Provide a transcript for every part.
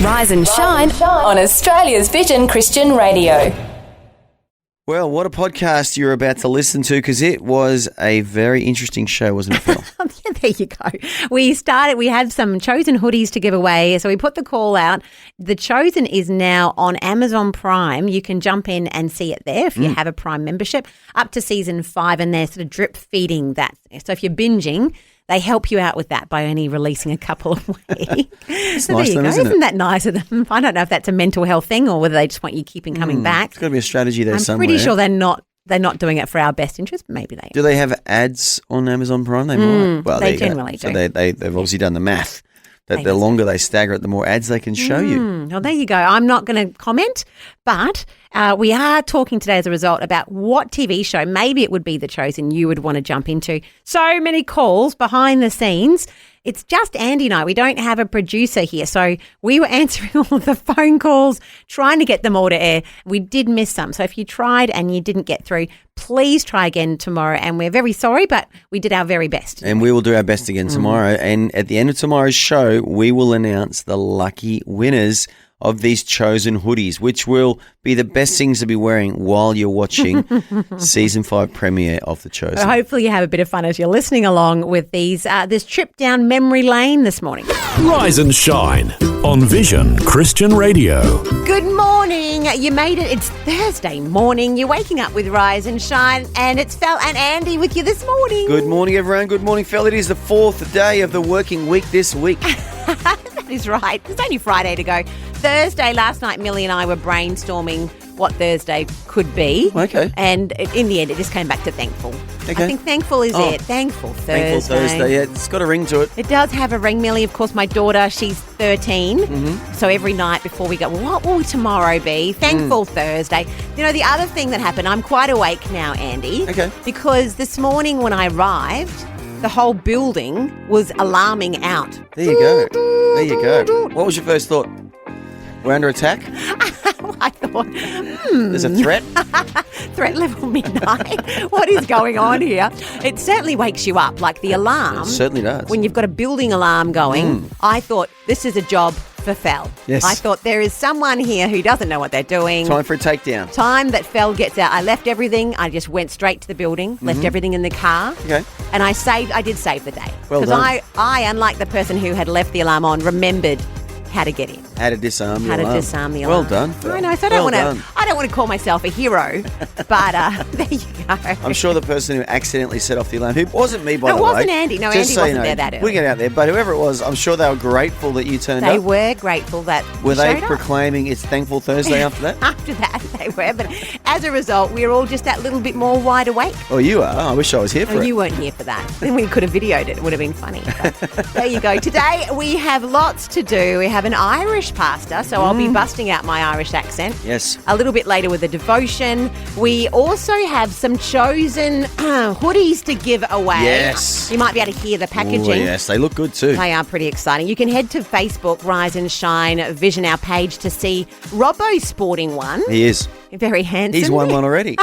Rise and shine on Australia's Vision Christian Radio. Well, what a podcast you're about to listen to, because it was a very interesting show, wasn't it, Phil? Yeah, there you go. We had some Chosen hoodies to give away, so we put the call out. The Chosen is now on Amazon Prime. You can jump in and see it there if you have a Prime membership, up to season 5, and they're sort of drip feeding that. So if you're binging, they help you out with that by only releasing a couple a week. So nice there you them, go. isn't it? Isn't that nice of them? I don't know if that's a mental health thing or whether they just want you keeping coming back. There's got to be a strategy there I'm somewhere. pretty sure they're not doing it for our best interest, but maybe they Do they have ads on Amazon Prime? They might. Well, they there you go. generally So do. they've obviously done the math. That the longer they stagger it, the more ads they can show you. Well, there you go. I'm not going to comment, but we are talking today as a result about what TV show, maybe it would be The Chosen, you would want to jump into. So many calls behind the scenes. It's just Andy and I. We don't have a producer here. So we were answering all of the phone calls, trying to get them all to air. We did miss some. So if you tried and you didn't get through, please try again tomorrow. And we're very sorry, but we did our very best. And we will do our best again tomorrow. And at the end of tomorrow's show, we will announce the lucky winners of these Chosen hoodies, which will be the best things to be wearing while you're watching season 5 premiere of The Chosen. So hopefully you have a bit of fun as you're listening along with these this trip down memory lane this morning. Rise and shine on Vision Christian Radio. Good morning. You made it. It's Thursday morning. You're waking up with Rise and Shine, and it's Fel and Andy with you this morning. Good morning, everyone. Good morning, Phil. It is the 4th day of the working week this week. That is right. It's only Friday to go. Thursday, last night, Millie and I were brainstorming what Thursday could be. Okay. And in the end, it just came back to thankful. Okay. I think thankful is it. Thankful Thursday. Thankful Thursday. Yeah, it's got a ring to it. It does have a ring, Millie. Of course, my daughter, she's 13. So every night before we go, well, what will tomorrow be? Thankful Thursday. You know, the other thing that happened, I'm quite awake now, Andy. Okay. Because this morning when I arrived, the whole building was alarming out. There you go. There you go. What was your first thought? We're under attack? I thought, There's a threat? threat level midnight. What is going on here? It certainly wakes you up, like the alarm. It certainly does. When you've got a building alarm going, I thought this is a job for Fel. Yes. I thought there is someone here who doesn't know what they're doing. Time for a takedown. Time that Fel gets out. I left everything. I just went straight to the building, left everything in the car. Okay. And I did save the day. Well Because done. I, unlike the person who had left the alarm on, remembered how to get in. How to disarm the How alarm. to disarm the alarm. Well done, Phil. I know, so Well I done. don't want to call myself a hero, but there you go. I'm sure the person who accidentally set off the alarm, who wasn't me, by No, the it way. wasn't Andy. No, just Andy so wasn't you know, there that early. Putting it out there, but whoever it was, I'm sure they were grateful that you turned They up. were grateful that Were you they showed up. proclaiming it's Thankful Thursday after that? After that, they were. But as a result, we were all just that little bit more wide awake. Oh, you are? I wish I was here for Oh, it. you weren't here for that. Then we could have videoed it. It would have been funny. But there you go. Today, we have lots to do. We have an Irish pastor, so I'll be busting out my Irish accent. Yes. A little bit later with a devotion. We also have some Chosen hoodies to give away. Yes. You might be able to hear the packaging. Oh, yes, they look good too. They are pretty exciting. You can head to Facebook, Rise and Shine, Vision, our page, to see Robbo sporting one. He is. Very handsome. He's won one already.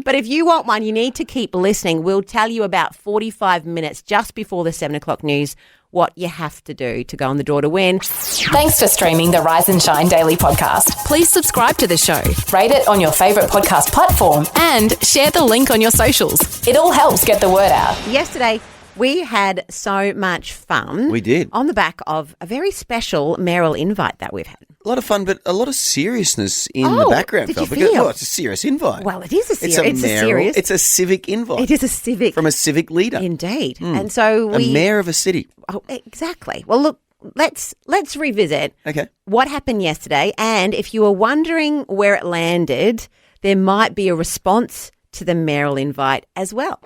But if you want one, you need to keep listening. We'll tell you about 45 minutes just before the 7 o'clock news what you have to do to go on the draw to win. Thanks for streaming the Rise and Shine Daily podcast. Please subscribe to the show, rate it on your favourite podcast platform, and share the link on your socials. It all helps get the word out. Yesterday, we had so much fun. We did. On the back of a very special mayoral invite that we've had. A lot of fun, but a lot of seriousness in the Oh, background. did Phil, you because, feel? well, it's a serious invite. Well, it is a It's serious. a mayoral. It's a civic invite. It is a civic. From a civic leader. Indeed. And so A mayor of a city. Oh, exactly. Well, look, let's revisit Okay. what happened yesterday. And if you were wondering where it landed, there might be a response to the mayoral invite as well.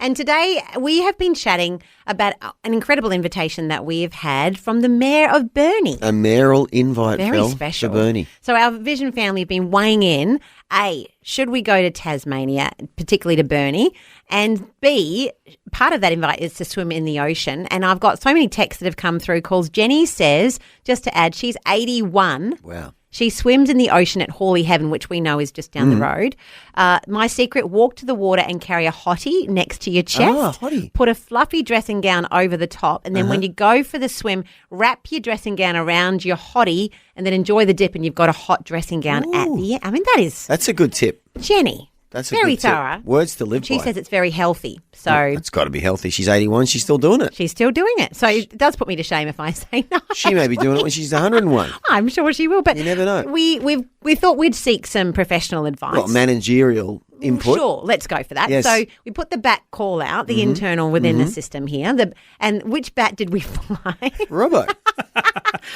And today we have been chatting about an incredible invitation that we have had from the Mayor of Burnie. A mayoral invite, Very Phil, special. to Burnie. So our Vision family have been weighing in, A, should we go to Tasmania, particularly to Burnie? And B, part of that invite is to swim in the ocean. And I've got so many texts that have come through. Calls Jenny says, just to add, she's 81. Wow. She swims in the ocean at Hawley Heaven, which we know is just down the road. My secret, walk to the water and carry a hottie next to your chest. Hottie. Put a fluffy dressing gown over the top. And then when you go for the swim, wrap your dressing gown around your hottie and then enjoy the dip and you've got a hot dressing gown at the end. I mean, That's a good tip. Jenny. That's a very good tip. thorough. Words to live by. She says it's very healthy. So It's got to be healthy. She's 81. She's still doing it. she's still doing it. So it does put me to shame if I say no. She may be doing it when she's 101. I'm sure she will. But You never know. We thought we'd seek some professional advice. What, managerial input? Sure, let's go for that. Yes. So we put the bat call out, the internal within the system here. And which bat did we fly? Robbo.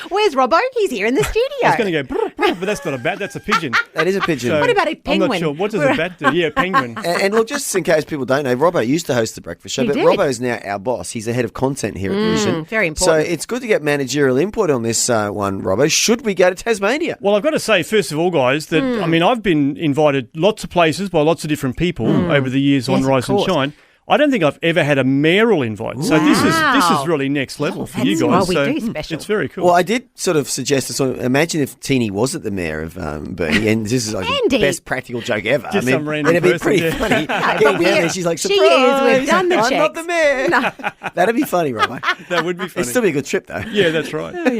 Where's Robbo? He's here in the studio. I was going to go, brr, brr, but that's not a bat, that's a pigeon. That is a pigeon. So What about a I'm penguin? not sure. What does a bat do? Yeah, penguin. And look, just in case people don't know, Robbo used to host the breakfast show, He but did. Robbo's now our boss. He's the head of content here at Vision. very So important. it's good to get managerial input on this one, Robbo. Should we go to Tasmania? Well, I've got to say, first of all, guys, that, I mean, I've been invited lots of places by lots of different people over the years on Yes, of Rise and course. Shine. I don't think I've ever had a mayoral invite. So this is really next level for you that's guys. what we so do special. It's very cool. Well, I did sort of suggest to sort of imagine if Teeny wasn't the mayor of Burnie, and this is like Andy. the best practical joke ever. Just some random it'd be person, pretty yeah. funny. but Getting down we're- there, she's like, she surprise! is, we've done the I'm not checks. the mayor. That'd be funny, Robbo. that would be funny. It'd still be a good trip, though. Yeah, that's right.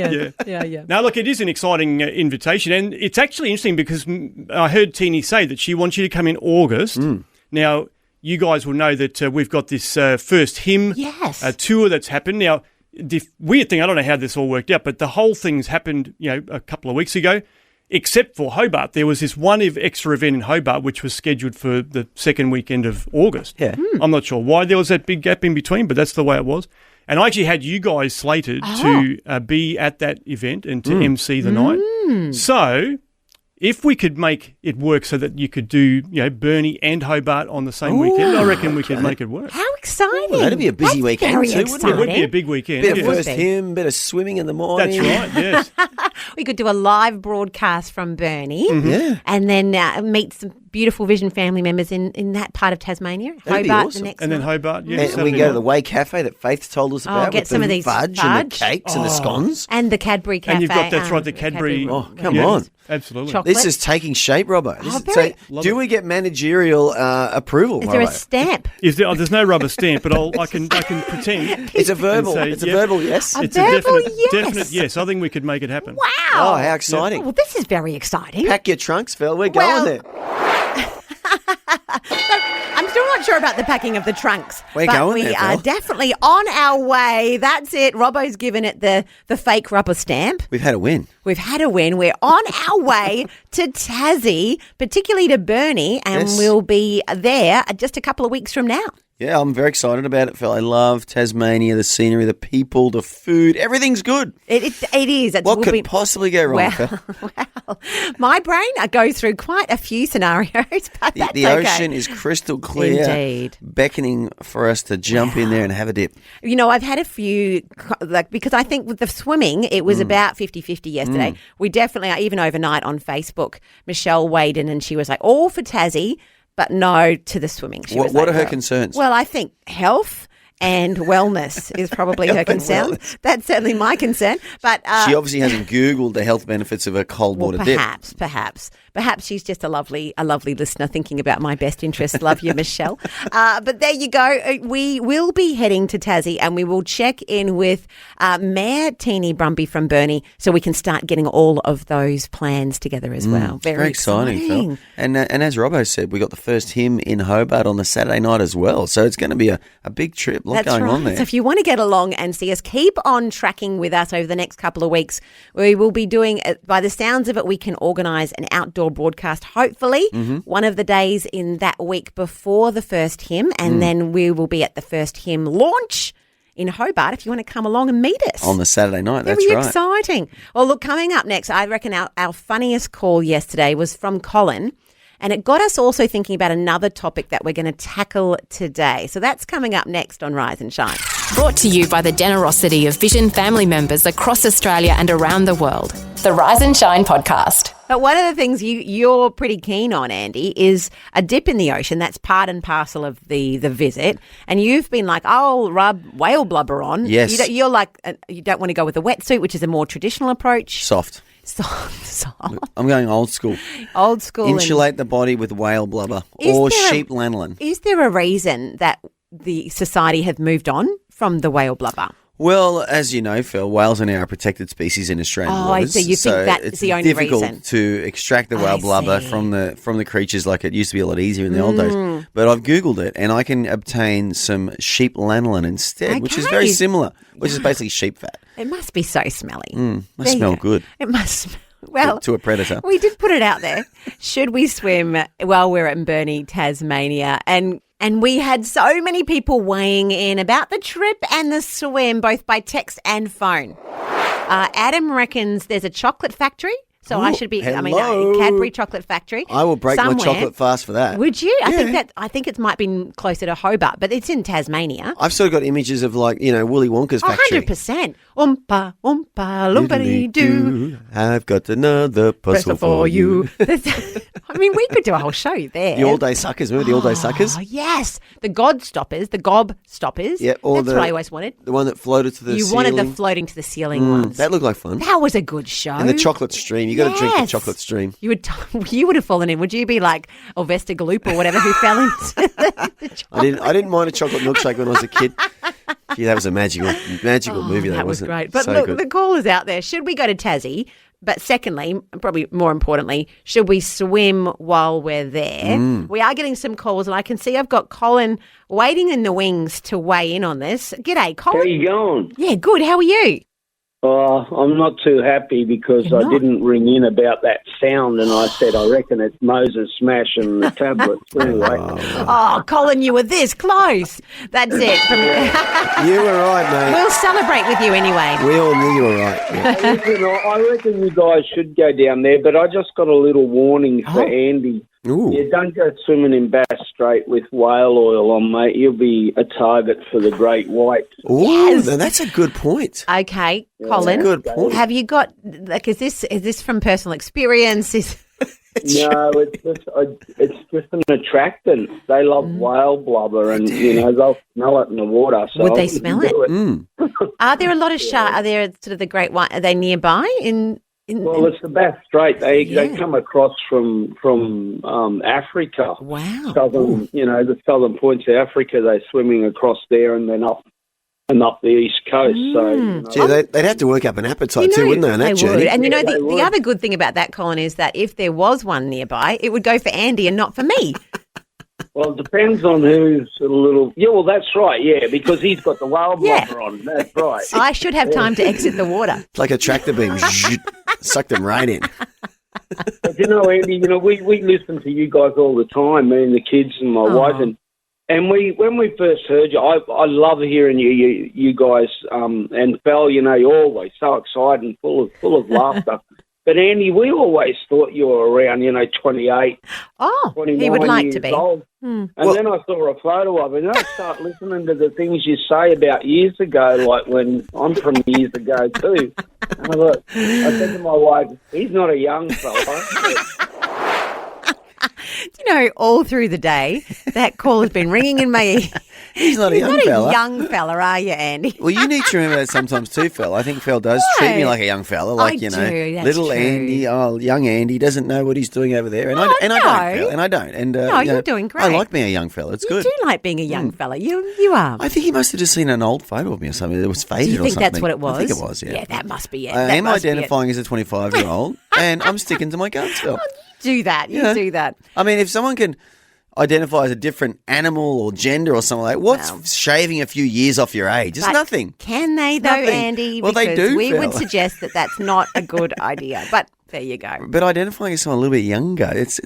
yeah. Now, look, it is an exciting invitation, and it's actually interesting because I heard Teeny say that she wants you to come in August. Now, you guys will know that we've got this first hymn Yes. tour that's happened. Now, the weird thing, I don't know how this all worked out, but the whole thing's happened, a couple of weeks ago, except for Hobart. There was this one extra event in Hobart which was scheduled for the second weekend of August. Yeah. I'm not sure why there was that big gap in between, but that's the way it was. And I actually had you guys slated to be at that event and to MC the night. So if we could make it work so that you could do, Burnie and Hobart on the same weekend, I reckon we could make it work. How exciting. That'd be a busy That's weekend very too, wouldn't it? exciting. It would be a big weekend. Bit of yeah. first be. hymn, bit of swimming in the morning. That's right, yes. We could do a live broadcast from Burnie Yeah. and then meet some beautiful Vision family members in that part of Tasmania. That'd be Hobart awesome. the next And then night. Hobart, yeah. And we Saturday can go to night. the Way Cafe that Faith told us about. get with some the of these fudge and the fudge. cakes and the scones. And the Cadbury Cafe. And you've got, that's right, the Cadbury. Oh, come yeah, on. Absolutely. Chocolate. This is taking shape, Robbo. very- Love do it. we get managerial approval, Is there a Robbo? stamp? There's no rubber stamp, but I can pretend. It's a verbal. say, It's a yeah. verbal yes. A It's verbal a yes. definite yes. I think we could make it happen. Wow. Oh, how exciting. Well, this is very exciting. Pack your trunks, Phil. We're Well- going there. I'm still not sure about the packing of the trunks. We're but going we there, are Phil. definitely on our way. That's it. Robbo's given it the fake rubber stamp. We've had a win. We've had a win. We're on our way to Tassie, particularly to Burnie, and Yes. we'll be there just a couple of weeks from now. Yeah, I'm very excited about it, Phil. I love Tasmania, the scenery, the people, the food. Everything's good. It is. It's, What we'll could be- possibly go wrong, Phil? Well, my brain goes through quite a few scenarios, but that's The okay. ocean is crystal clear, Indeed. beckoning for us to jump in there and have a dip. You know, I've had a few, because I think with the swimming, it was about 50-50 yesterday. We definitely, even overnight on Facebook, Michelle weighed in and she was like, all for Tassie, but no to the swimming. She was What like, are her well- concerns? Well, I think health and wellness is probably her Health and concern. wellness. That's certainly my concern. But She obviously hasn't Googled the health benefits of a cold water dip. Perhaps she's just a lovely listener thinking about my best interests. Love you, Michelle. But there you go. We will be heading to Tassie and we will check in with Mayor Teeny Brumby from Burnie so we can start getting all of those plans together as well. Very exciting, Phil. And as Robbo said, we got the first hymn in Hobart on the Saturday night as well. So it's going to be a big trip. A lot That's going right. on there. So if you want to get along and see us, keep on tracking with us over the next couple of weeks. We will be doing, by the sounds of it, we can organise an outdoor broadcast, hopefully, one of the days in that week before the first hymn. And then we will be at the first hymn launch in Hobart if you want to come along and meet us. On the Saturday night, that's Very right. exciting. Well, look, coming up next, I reckon our funniest call yesterday was from Colin. And it got us also thinking about another topic that we're going to tackle today. So that's coming up next on Rise and Shine. Brought to you by the generosity of Vision family members across Australia and around the world. The Rise and Shine podcast. But one of the things you're pretty keen on, Andy, is a dip in the ocean. That's part and parcel of the visit. And you've been like, I'll rub whale blubber on. Yes. You're like, you don't want to go with a wetsuit, which is a more traditional approach. Soft. Soft. I'm going old school. Old school. Insulate the body with whale blubber Is or there a- sheep lanolin. Is there a reason that the society have moved on from the whale blubber? Well, as you know, Phil, whales are now a protected species in Australian waters. So you think that's it's the only difficult reason? to extract the whale I blubber see. from the creatures like it used to be a lot easier in the old days. But I've Googled it and I can obtain some sheep lanolin instead, which is very Okay. similar, which is basically sheep fat. It must be so smelly. Must There you smell go. good It must smell. Well, to a predator. we did put it out there. Should we swim while we're in Burnie, Tasmania? And we had so many people weighing in about the trip and the swim, both by text and phone. Adam reckons there's a chocolate factory. So I Ooh, should be, hello. Cadbury Chocolate Factory. I will break my somewhere. chocolate fast for that. Would you? Yeah. I think it might be closer to Hobart, but it's in Tasmania. I've sort of got images of like, Willy Wonka's factory. 100%. Oompa, oompa, loompa doo. I've got another puzzle for you. I mean, we could do a whole show there. The All Day Suckers, remember the All Day Suckers? Oh, yes. The God Stoppers, the Gob Stoppers. Yeah, or That's what I always wanted. The one that floated to the You ceiling. wanted the floating to the ceiling ones. That looked like fun. That was a good show. And the chocolate stream. You got to drink the Yes. chocolate stream. You would have fallen in. Would you be like Elvesta Galoop or whatever who fell into the chocolate? I didn't mind a chocolate milkshake when I was a kid. Gee, that was a magical movie. That was wasn't great. it? But So look, good. the call is out there. Should we go to Tassie? But secondly, probably more importantly, should we swim while we're there? We are getting some calls, and I can see I've got Colin waiting in the wings to weigh in on this. G'day, How Colin. you going? Yeah, good. How are you? I'm not too happy because You're I not? didn't ring in about that sound, and I said I reckon it's Moses smashing the tablets. Anyway, Oh, Colin, you were this close. That's it. You were right, mate. We'll celebrate with you anyway. We all knew you were right. Yeah. listen, I reckon you guys should go down there, but I just got a little warning for Andy. Ooh. Yeah, don't go swimming in Bass Strait with whale oil on, mate. You'll be a target for the great white. Ooh, now that's a good point. Okay, Colin. Good point. Have you got is this from personal experience? No, it's just an attractant. They love whale blubber, and they'll smell it in the water. So Would they I smell wouldn't do Are there a lot of sharks? Are there sort of the great white? Are they nearby in Well, it's the Bass Strait. They Yeah. come across from Africa. Wow. Southern, the southern points of Africa. They're swimming across there and then up the east coast. Gee, they'd have to work up an appetite too, wouldn't they, on that journey? would. And Yeah, they the would. other good thing about that, Colin, is that if there was one nearby, it would go for Andy and not for me. Well, it depends on who's a little. Yeah, well, that's right. Yeah, because he's got the whale Yeah. blubber on. That's right. I should have time to exit the water. It's like a tractor beam. Sucked them right in. But Andy, we listen to you guys all the time, me and the kids and my wife, and when we first heard you, I love hearing you guys, and Fel, you're always so excited and full of laughter. But Andy, we always thought you were around, 28, Oh, 29 he would like years to be. old. And then I saw a photo of it, and I start listening to the things you say about years ago, like when I'm from years ago too. And I said to my wife, he's not a young fella. All through the day, that call has been ringing in my ear. He's not a You're young not fella. a young fella, are you, Andy? Well, you need to remember that sometimes too, Phil. I think Phil does treat me like a young fella, like I do, that's little true. Andy. Young Andy doesn't know what he's doing over there, and I don't, Phil, and I don't. And you're doing great. I like being a young fella. It's You good. do like being a young fella. You are. I think he must have just seen an old photo of me or something. It was faded Do you or think something. that's what it was? I think it was. Yeah. Yeah, that must be it. I That am must be it. identifying as a 25-year-old, and I'm sticking to my guns, Phil. Do that. You Yeah. do that. I mean, if someone can identify as a different animal or gender or something like that, what's shaving a few years off your age? It's But nothing. Can they, though, Nothing. Andy? Well, they Because do, we Phil. would suggest that that's not a good idea. But there you go. But identifying as someone a little bit younger, it's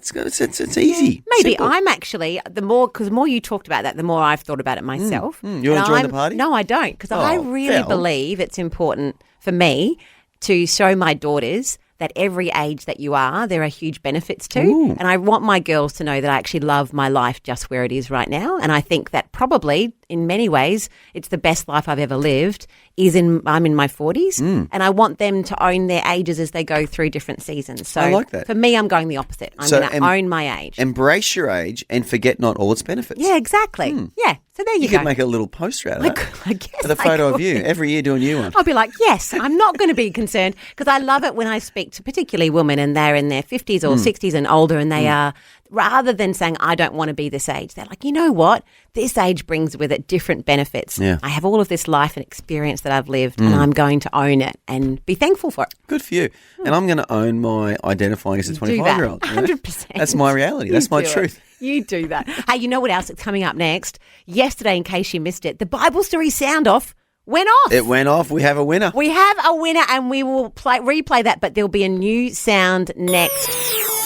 easy. Maybe Simple. I'm actually the more you talked about that, the more I've thought about it myself. You wanna And join I'm- the party? No, I don't, because I Oh, really Fel. believe it's important for me to show my daughters that every age that you are, there are huge benefits to. And I want my girls to know that I actually love my life just where it is right now. And I think that probably in many ways, it's the best life I've ever lived, I'm in my 40s, and I want them to own their ages as they go through different seasons. So I like that. For me, I'm going the opposite. I'm going to own my age. Embrace your age and forget not all its benefits. Yeah, exactly. Yeah, so there you go. You could make a little poster out of that. I guess With a photo of you. Every year do a new one. I'll be like, yes, I'm not going to be concerned because I love it when I speak to particularly women and they're in their 50s or 60s and older and they are, rather than saying, I don't want to be this age, they're like, you know what? This age brings with it different benefits. Yeah. I have all of this life and experience that I've lived and I'm going to own it and be thankful for it. Good for you. And I'm going to own my identifying as a 25-year-old. 100%. That's my reality. That's my truth. You do that. Hey, you know what else is coming up next? Yesterday, in case you missed it, the Bible story sound off went off. It went off. We have a winner. We have a winner and we will replay that, but there'll be a new sound next.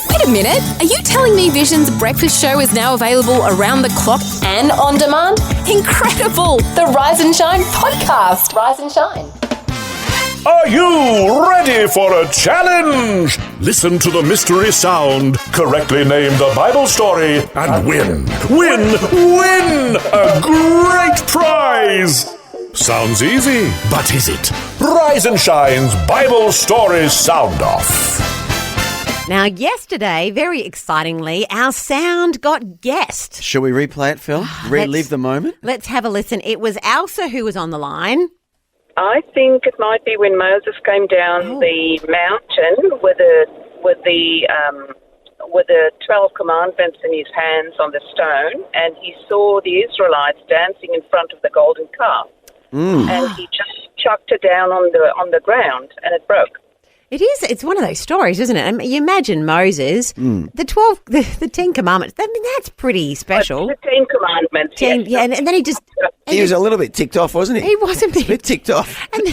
Wait a minute. Are you telling me Vision's breakfast show is now available around the clock and on demand? Incredible! The Rise and Shine podcast. Rise and Shine. Are you ready for a challenge? Listen to the mystery sound, correctly name the Bible story, and win a great prize. Sounds easy, but is it? Rise and Shine's Bible Story Sound Off. Now, yesterday, very excitingly, our sound got guessed. Shall we replay it, Phil? Relive the moment? Let's have a listen. It was Elsa who was on the line. I think it might be when Moses came down the mountain with the 12 commandments in his hands on the stone, and he saw the Israelites dancing in front of the golden calf, and he just chucked it down on the ground, and it broke. It is. It's one of those stories, isn't it? I mean, you imagine Moses, the 10 Commandments. I mean, that's pretty special. The 10 Commandments. Yeah, and then He was a little bit ticked off, wasn't he? He was a bit ticked off. And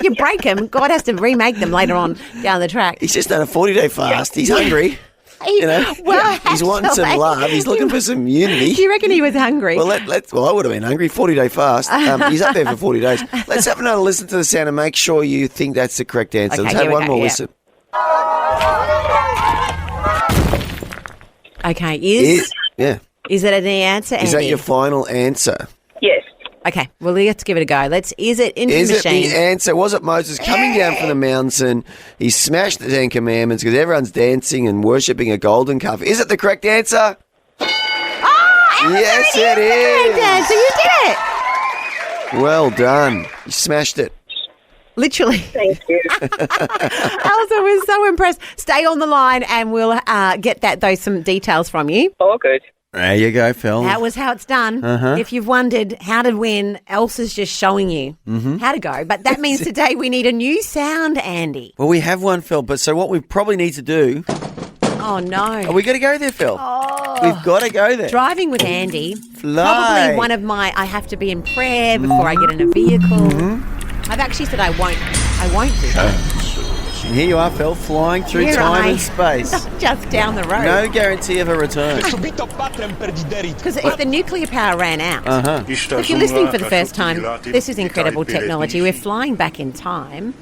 you break them, God has to remake them later on down the track. He's just done a 40-day fast. He's hungry. He's wanting some love. He's looking for some unity. Do you reckon he was hungry? Well, I would have been hungry. 40-day fast. He's up there for 40 days. Let's have another listen to the sound and make sure you think that's the correct answer. Okay, Let's have one more listen. Okay, is it an answer, Andy? Is that your final answer? Yes. Okay, well, let's give it a go. Is it into the machine? Is it the answer? Was it Moses coming down from the mountain? He smashed the 10 Commandments because everyone's dancing and worshipping a golden calf. Is it the correct answer? Yes, it is. The correct answer. You did it. Well done. You smashed it. Literally. Thank you. Elsa was so impressed. Stay on the line and we'll get some details from you. All good. There you go, Phil. That was how it's done. If you've wondered how to win, Elsa's just showing you how to go. But that means today we need a new sound, Andy. Well, we have one, Phil, but so what we probably need to do... Oh, no. Are we going to go there, Phil? We've got to go there. Driving with Andy. Fly. Probably one of my, I have to be in prayer before I get in a vehicle. I've actually said I won't do that. And here you are, Phil, flying through time and space. Just down the road. No guarantee of a return. Because if the nuclear power ran out, if you're listening for the first time, this is incredible technology. We're flying back in time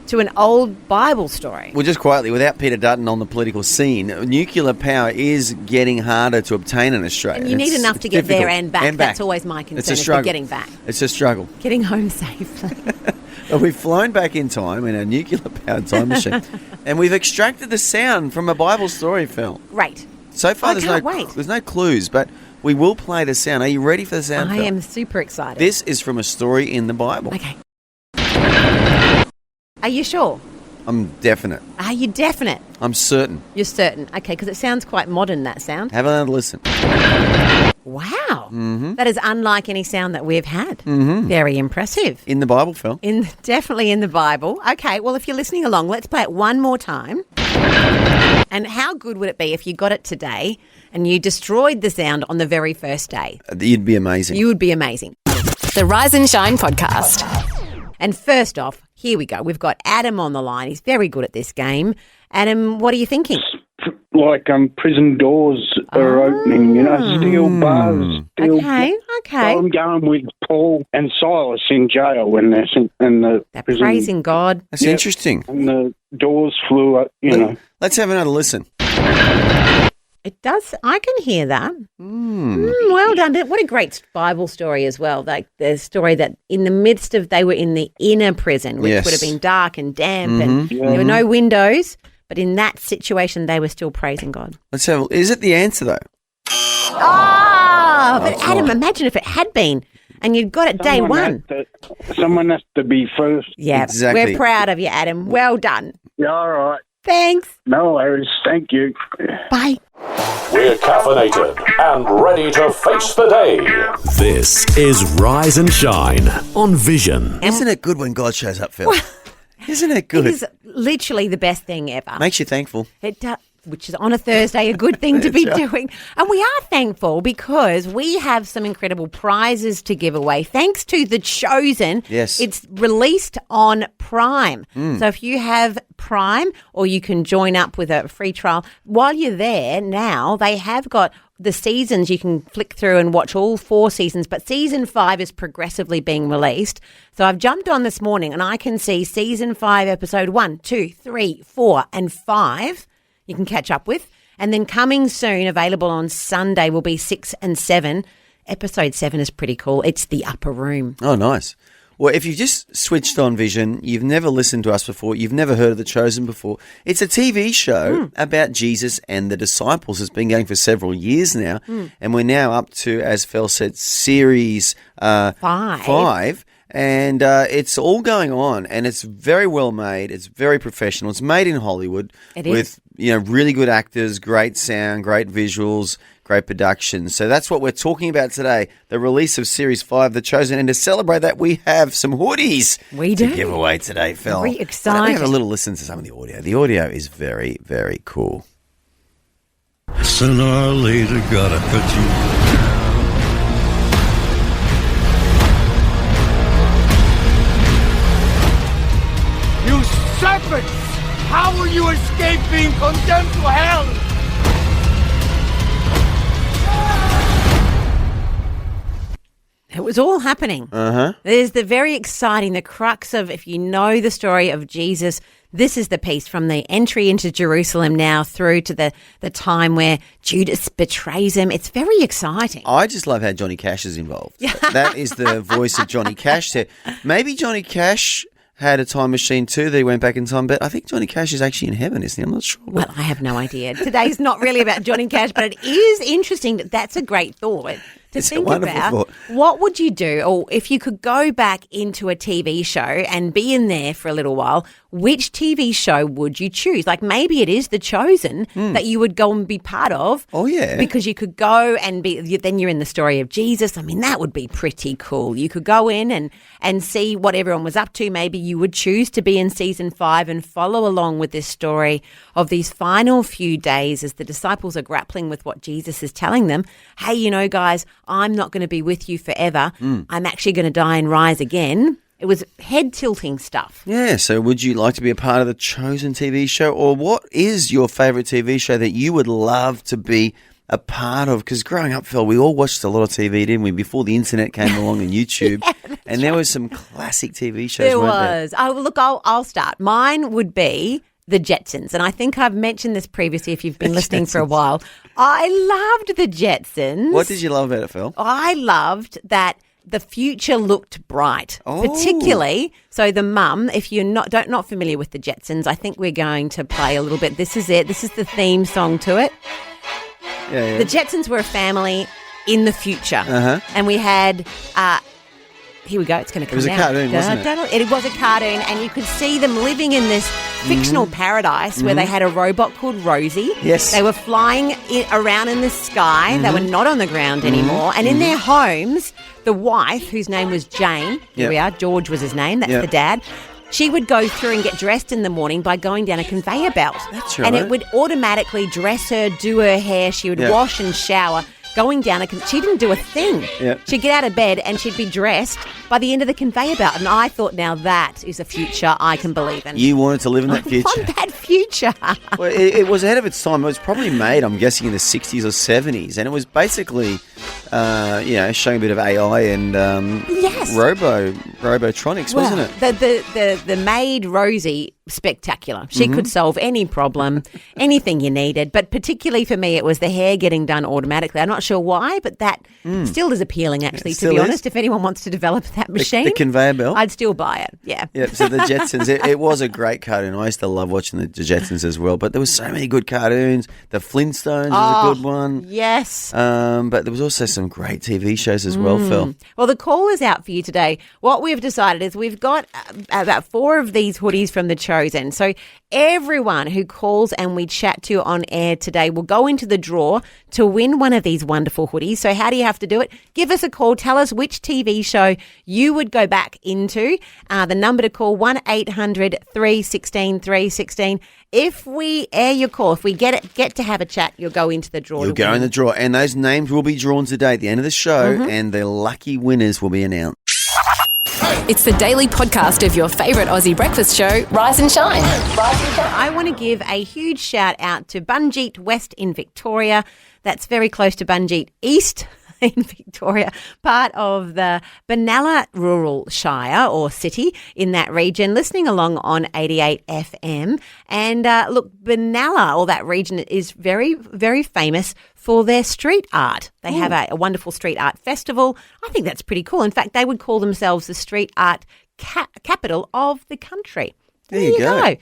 to an old Bible story. Well, just quietly, without Peter Dutton on the political scene, nuclear power is getting harder to obtain in Australia. And you need enough to get difficult. there and back. That's always my concern. It's a struggle. Getting back. It's a struggle. Getting home safely. Well, we've flown back in time in a nuclear-powered time machine, and we've extracted the sound from a Bible story, Phil. Great. So far, wait. there's no clues, but we will play the sound. Are you ready for the sound, Phil? I am super excited. This is from a story in the Bible. Okay. Are you sure? I'm definite. Are you definite? I'm certain. You're certain. Okay, because it sounds quite modern, that sound. Have another listen. Wow. That is unlike any sound that we've had. Very impressive. In the Bible, Phil. Definitely in the Bible. Okay, well, if you're listening along, let's play it one more time. And how good would it be if you got it today and you destroyed the sound on the very first day? You'd be amazing. You would be amazing. The Rise and Shine podcast. And first off, here we go. We've got Adam on the line. He's very good at this game. Adam, what are you thinking? Like prison doors are opening, steel bars. Okay. So I'm going with Paul and Silas in jail when they're in the They're prison. praising God. That's interesting. And the doors flew up, Let's have another listen. It does. I can hear that. Well done. What a great Bible story as well. Like the story that in the midst of, they were in the inner prison, which would have been dark and damp and there were no windows. But in that situation, they were still praising God. Let's have. Is it the answer though? But Adam, imagine if it had been and you'd got it day one. Someone has to be first. Yeah, exactly. We're proud of you, Adam. Well done. Yeah, all right. Thanks. No worries. Thank you. Bye. We're caffeinated and ready to face the day. This is Rise and Shine on Vision. Isn't it good when God shows up, Phil? Isn't it good? It is literally the best thing ever. Makes you thankful. It does. Which is on a Thursday, a good thing to be doing. And we are thankful because we have some incredible prizes to give away. Thanks to The Chosen. Yes. It's released on Prime. So if you have Prime, or you can join up with a free trial, while you're there now, they have got the seasons. You can flick through and watch all 4 seasons, but season 5 is progressively being released. So I've jumped on this morning and I can see season 5, episode 1, 2, 3, 4, and 5. You can catch up with. And then coming soon, available on Sunday, will be 6 and 7. Episode 7 is pretty cool. It's The Upper Room. Oh, nice. Well, if you've just switched on Vision, you've never listened to us before, you've never heard of The Chosen before, it's a TV show about Jesus and the disciples. It's been going for several years now, and we're now up to, as Fel said, series 5. And it's all going on, and it's very well made. It's very professional. It's made in Hollywood with really good actors, great sound, great visuals, great production. So that's what we're talking about today, the release of Series 5, The Chosen. And to celebrate that, we have some hoodies to give away today, Phil. Very excited. Let me have a little listen to some of the audio. The audio is very, very cool. Sooner or later, gotta cut you. You serpents! How will you escape being condemned to hell? It was all happening. There's the very exciting, the crux of, if you know the story of Jesus, this is the piece from the entry into Jerusalem now through to the time where Judas betrays him. It's very exciting. I just love how Johnny Cash is involved. That is the voice of Johnny Cash there. Maybe Johnny Cash had a time machine too that he went back in time, but I think Johnny Cash is actually in heaven, isn't he? I'm not sure. Well, I have no idea. Today's not really about Johnny Cash, but it is interesting that's a great thought to think about. Thought. What would you do, or if you could go back into a TV show and be in there for a little while, which TV show would you choose? Like maybe it is The Chosen that you would go and be part of. Oh, yeah. Because you could go and then you're in the story of Jesus. I mean, that would be pretty cool. You could go in and see what everyone was up to. Maybe you would choose to be in season 5 and follow along with this story of these final few days as the disciples are grappling with what Jesus is telling them. Hey, guys, I'm not going to be with you forever. I'm actually going to die and rise again. It was head-tilting stuff. Yeah, so would you like to be a part of the Chosen TV show? Or what is your favourite TV show that you would love to be a part of? Because growing up, Phil, we all watched a lot of TV, didn't we, before the internet came along and YouTube. And there was some classic TV shows, weren't there? Oh, look, I'll start. Mine would be The Jetsons. And I think I've mentioned this previously if you've been listening for a while. I loved The Jetsons. What did you love about it, Phil? I loved that the future looked bright, particularly. So the mum, if you're not familiar with The Jetsons, I think we're going to play a little bit. This is it. This is the theme song to it. Yeah. The Jetsons were a family in the future. And we had... here we go. It's going to come down. It was a cartoon, wasn't it? It was a cartoon, and you could see them living in this fictional paradise where they had a robot called Rosie. Yes. They were flying around in the sky. They were not on the ground anymore. And in their homes, the wife, whose name was Jane, here we are, George was his name, that's the dad, she would go through and get dressed in the morning by going down a conveyor belt. That's right. And it would automatically dress her, do her hair. She would wash and shower. Going down, she didn't do a thing. Yep. She'd get out of bed and she'd be dressed by the end of the conveyor belt. And I thought, now that is a future I can believe in. You wanted to live in that future. I want that future. Well, it was ahead of its time. It was probably made, I'm guessing, in the 60s or 70s. And it was basically showing a bit of AI and Yes. robotronics, wasn't it? The maid Rosie, spectacular. She could solve any problem, anything you needed. But particularly for me, it was the hair getting done automatically. I'm not sure why, but that still is appealing, actually, to be honest. If anyone wants to develop that machine, The conveyor belt. I'd still buy it. Yeah. Yeah, so the Jetsons, it was a great cartoon. I used to love watching the Jetsons as well, but there was so many good cartoons. The Flintstones was a good one. Yes. But there was also some great TV shows as well, Phil. Well, the call is out for you today. What we've decided is we've got about 4 of these hoodies from The Chosen. So everyone who calls and we chat to on air today will go into the draw to win one of these wonderful hoodies. So how do you have to do it? Give us a call. Tell us which TV show you would go back into. The number to call, 1-800-316-316. If we air your call, if we get to have a chat, you'll go into the draw. You'll go in the draw. And those names will be drawn today at the end of the show, and the lucky winners will be announced. It's the daily podcast of your favourite Aussie breakfast show, Rise and Shine. I want to give a huge shout out to Bunjeet West in Victoria. That's very close to Bunjeet East in Victoria, part of the Benalla Rural Shire or city in that region, listening along on 88 FM. And look, Benalla, or that region, is very, very famous for their street art. They have a wonderful street art festival. I think that's pretty cool. In fact, they would call themselves the street art capital of the country. There you go.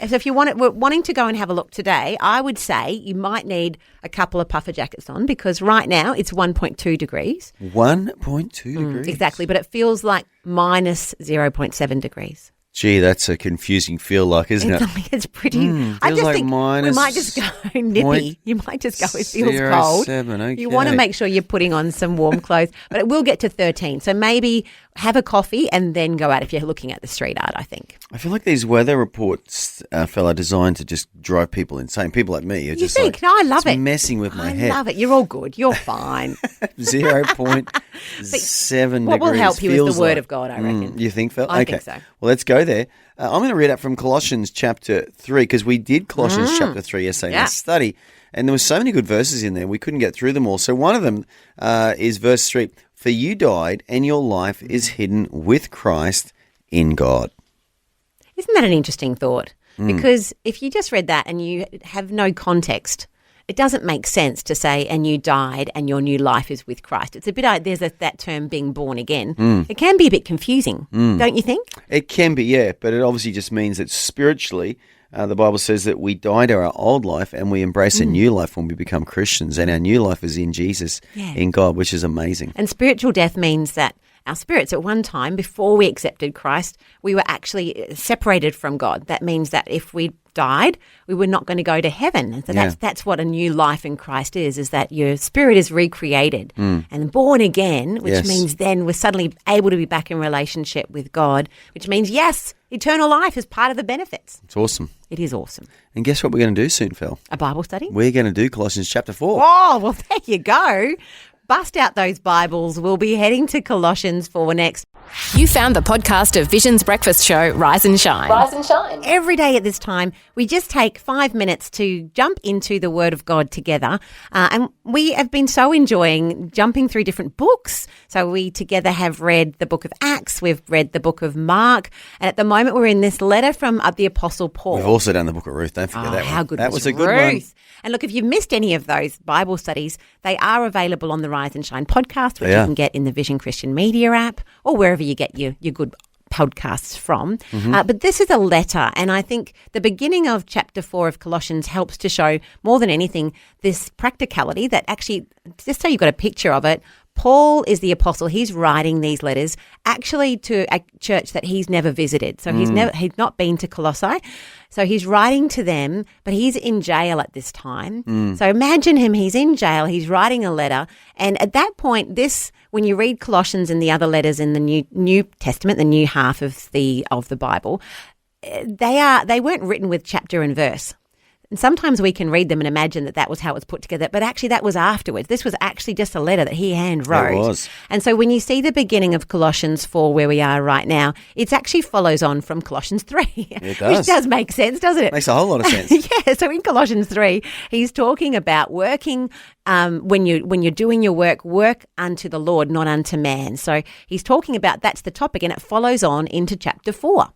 So if we're wanting to go and have a look today, I would say you might need a couple of puffer jackets on, because right now it's 1.2 degrees. 1.2 degrees? Exactly, but it feels like minus 0.7 degrees. Gee, that's a confusing feel like, isn't it? It's pretty. I just like think we might just go nippy. You might just go, it feels cold. 0.7, okay. You want to make sure you're putting on some warm clothes, but it will get to 13. So maybe have a coffee and then go out if you're looking at the street art, I think. I feel like these weather reports, fella, are designed to just drive people insane. People like me are just No, I love it. Messing with my head. I love it. You're all good. You're fine. 0.7 degrees. What will help you is the word of God, I reckon. You think, Phil? I think so. Well, let's go there. I'm going to read out from Colossians chapter 3, because we did Colossians chapter 3 yesterday in our study, and there were so many good verses in there, we couldn't get through them all. So one of them is verse 3, "For you died, and your life is hidden with Christ in God." Isn't that an interesting thought? Because if you just read that and you have no context, it doesn't make sense to say, and you died and your new life is with Christ. It's a bit, there's that term being born again. It can be a bit confusing, don't you think? It can be, yeah, but it obviously just means that spiritually, the Bible says that we die to our old life and we embrace a new life when we become Christians, and our new life is in Jesus, in God, which is amazing. And spiritual death means that our spirits at one time, before we accepted Christ, we were actually separated from God. That means that if we died, we were not going to go to heaven. And so that's what a new life in Christ is that your spirit is recreated and born again, which means then we're suddenly able to be back in relationship with God, which means, yes, eternal life is part of the benefits. It's awesome. It is awesome. And guess what we're going to do soon, Phil? A Bible study? We're going to do Colossians chapter 4. Oh, well, there you go. Bust out those Bibles. We'll be heading to Colossians 4 next. You found the podcast of Vision's breakfast show, Rise and Shine. Rise and Shine. Every day at this time, we just take 5 minutes to jump into the Word of God together. And we have been so enjoying jumping through different books. So we together have read the book of Acts, we've read the book of Mark, and at the moment we're in this letter from the Apostle Paul. We've also done the book of Ruth. Don't forget that one. How good that was a good Ruth? one. And look, if you've missed any of those Bible studies, they are available on the Rise and Shine podcast, which you can get in the Vision Christian Media app or wherever you get your good podcasts from. But this is a letter, and I think the beginning of chapter 4 of Colossians helps to show more than anything this practicality that actually, just so you've got a picture of it, Paul is the apostle. He's writing these letters actually to a church that he's never visited. So he's not been to Colossae. So he's writing to them, but he's in jail at this time. So imagine him, he's in jail, he's writing a letter. And at that point, when you read Colossians and the other letters in the New Testament, the new half of the Bible, they weren't written with chapter and verse. And sometimes we can read them and imagine that that was how it was put together, but actually that was afterwards. This was actually just a letter that he hand wrote. It was. And so when you see the beginning of Colossians 4, where we are right now, it actually follows on from Colossians 3. It does. Which does make sense, doesn't it? Makes a whole lot of sense. Yeah, so in Colossians 3, he's talking about working when you're doing your work unto the Lord, not unto man. So he's talking about that's the topic, and it follows on into chapter 4.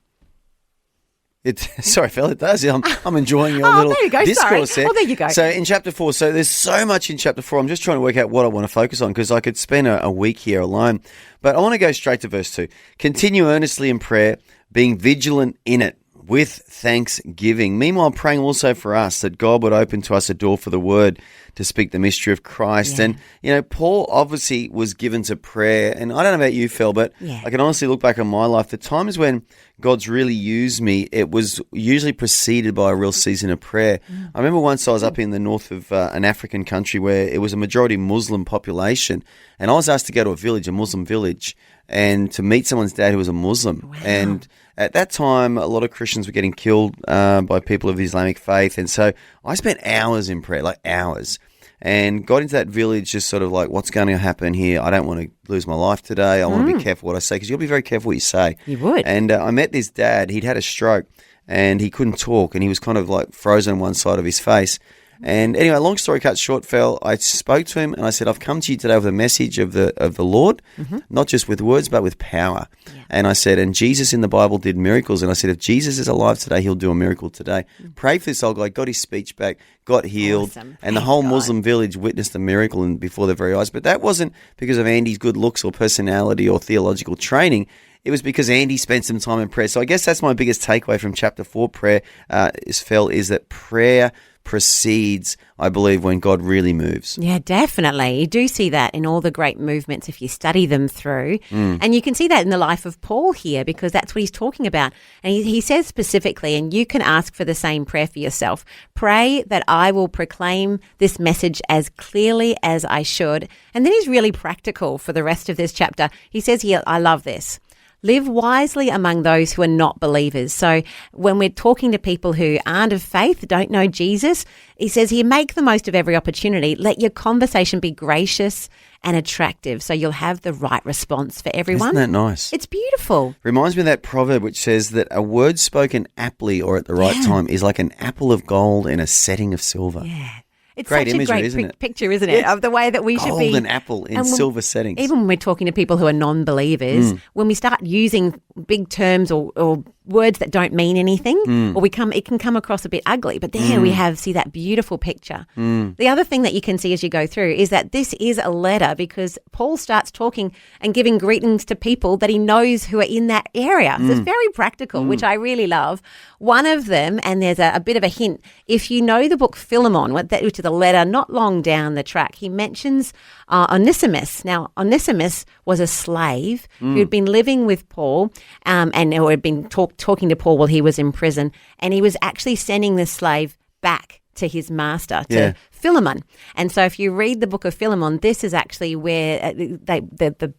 Sorry, Fel, it does. I'm enjoying your little there you go. discourse Sorry. there. Oh, there you go. So in chapter 4, so there's so much in chapter 4. I'm just trying to work out what I want to focus on because I could spend a week here alone. But I want to go straight to verse 2. Continue earnestly in prayer, being vigilant in it with thanksgiving. Meanwhile, praying also for us that God would open to us a door for the word to speak the mystery of Christ. Yeah. And, Paul obviously was given to prayer. And I don't know about you, Fel, but I can honestly look back on my life. The times when God's really used me, it was usually preceded by a real season of prayer. I remember once I was up in the north of an African country where it was a majority Muslim population. And I was asked to go to a village, a Muslim village, and to meet someone's dad who was a Muslim. Wow. And at that time, a lot of Christians were getting killed by people of the Islamic faith. And so I spent hours in prayer, like hours, and got into that village just sort of like, what's going to happen here? I don't want to lose my life today. I want to be careful what I say because you'll be very careful what you say. You would. And I met this dad. He'd had a stroke and he couldn't talk and he was kind of like frozen on one side of his face. And anyway, long story cut short, Fel, I spoke to him and I said, I've come to you today with a message of the Lord, not just with words, but with power. Yeah. And I said, and Jesus in the Bible did miracles. And I said, if Jesus is alive today, he'll do a miracle today. Pray for this old guy, got his speech back, got healed. Awesome. And the whole Muslim village witnessed the miracle before their very eyes. But that wasn't because of Andy's good looks or personality or theological training. It was because Andy spent some time in prayer. So I guess that's my biggest takeaway from chapter 4 prayer, Fel, is that prayer precedes, I believe, when God really moves. Yeah, definitely. You do see that in all the great movements if you study them through. And you can see that in the life of Paul here because that's what he's talking about. And he says specifically, and you can ask for the same prayer for yourself, pray that I will proclaim this message as clearly as I should. And then he's really practical for the rest of this chapter. He says here, I love this. Live wisely among those who are not believers. So when we're talking to people who aren't of faith, don't know Jesus, he says here, make the most of every opportunity. Let your conversation be gracious and attractive so you'll have the right response for everyone. Isn't that nice? It's beautiful. Reminds me of that proverb which says that a word spoken aptly or at the right time is like an apple of gold in a setting of silver. Yeah. It's Great such imagery, a great isn't it? picture, isn't it, of the way that we should be. Golden apple in silver settings. Even when we're talking to people who are non-believers, when we start using big terms or words that don't mean anything, or it can come across a bit ugly. But there we see that beautiful picture. The other thing that you can see as you go through is that this is a letter because Paul starts talking and giving greetings to people that he knows who are in that area. So it's very practical, which I really love. One of them, and there's a bit of a hint, if you know the book Philemon, which is a letter not long down the track, he mentions Onesimus. Now, Onesimus was a slave who had been living with Paul and who had been talking to Paul while he was in prison, and he was actually sending this slave back to his master, to Philemon. And so if you read the book of Philemon, this is actually where the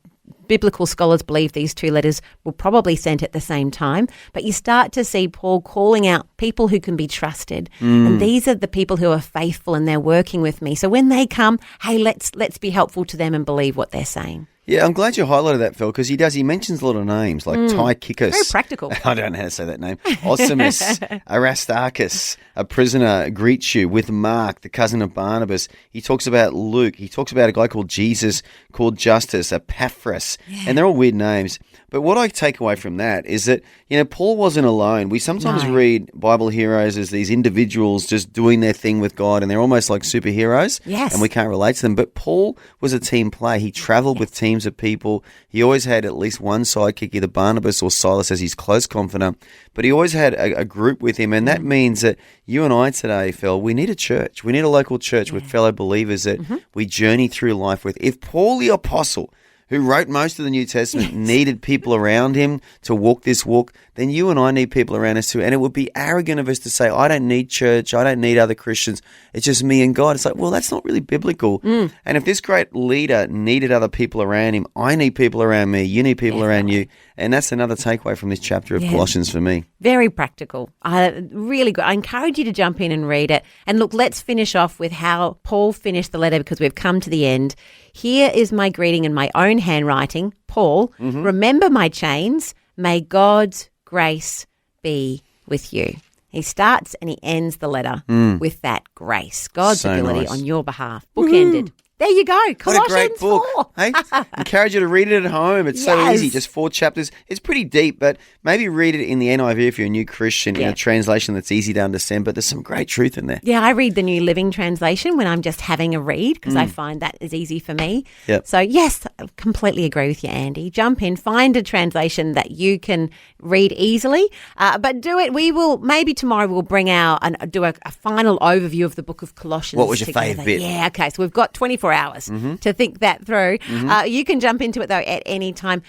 biblical scholars believe these two letters were probably sent at the same time, but you start to see Paul calling out people who can be trusted. And these are the people who are faithful and they're working with me. So when they come, hey, let's be helpful to them and believe what they're saying. Yeah, I'm glad you highlighted that, Phil, because he mentions a lot of names like Tychicus. Very practical. I don't know how to say that name. Osimus, Aristarchus, a prisoner, greets you with Mark, the cousin of Barnabas. He talks about Luke. He talks about a guy called Jesus, called Justus, Epaphras, and they're all weird names. But what I take away from that is that, Paul wasn't alone. We sometimes read Bible heroes as these individuals just doing their thing with God, and they're almost like superheroes. Yes. And we can't relate to them. But Paul was a team player. He traveled with teams of people. He always had at least one sidekick, either Barnabas or Silas as his close confidant. But he always had a group with him. And that means that you and I today, Phil, we need a church. We need a local church with fellow believers that we journey through life with. If Paul the Apostle, who wrote most of the New Testament, needed people around him to walk this walk, then you and I need people around us too. And it would be arrogant of us to say, I don't need church, I don't need other Christians, it's just me and God. It's like, well, that's not really biblical. And if this great leader needed other people around him, I need people around me, you need people around you. And that's another takeaway from this chapter of Colossians for me. Very practical. Really good. I encourage you to jump in and read it. And look, let's finish off with how Paul finished the letter because we've come to the end. Here is my greeting in my own handwriting. Paul, remember my chains. May God's grace be with you. He starts and he ends the letter with that grace, God's ability on your behalf. Bookended. There you go. Colossians what a great book. 4. Hey, encourage you to read it at home. It's so easy. Just 4 chapters. It's pretty deep, but maybe read it in the NIV if you're a new Christian in a translation that's easy to understand, but there's some great truth in there. Yeah, I read the New Living Translation when I'm just having a read because I find that is easy for me. Yep. So, yes, I completely agree with you, Andy. Jump in, find a translation that you can read easily, but do it. We will, maybe tomorrow we'll bring out and do a final overview of the book of Colossians. What was your together. favourite bit? Yeah, okay. So we've got 24 hours to think that through. You can jump into it, though, at any time.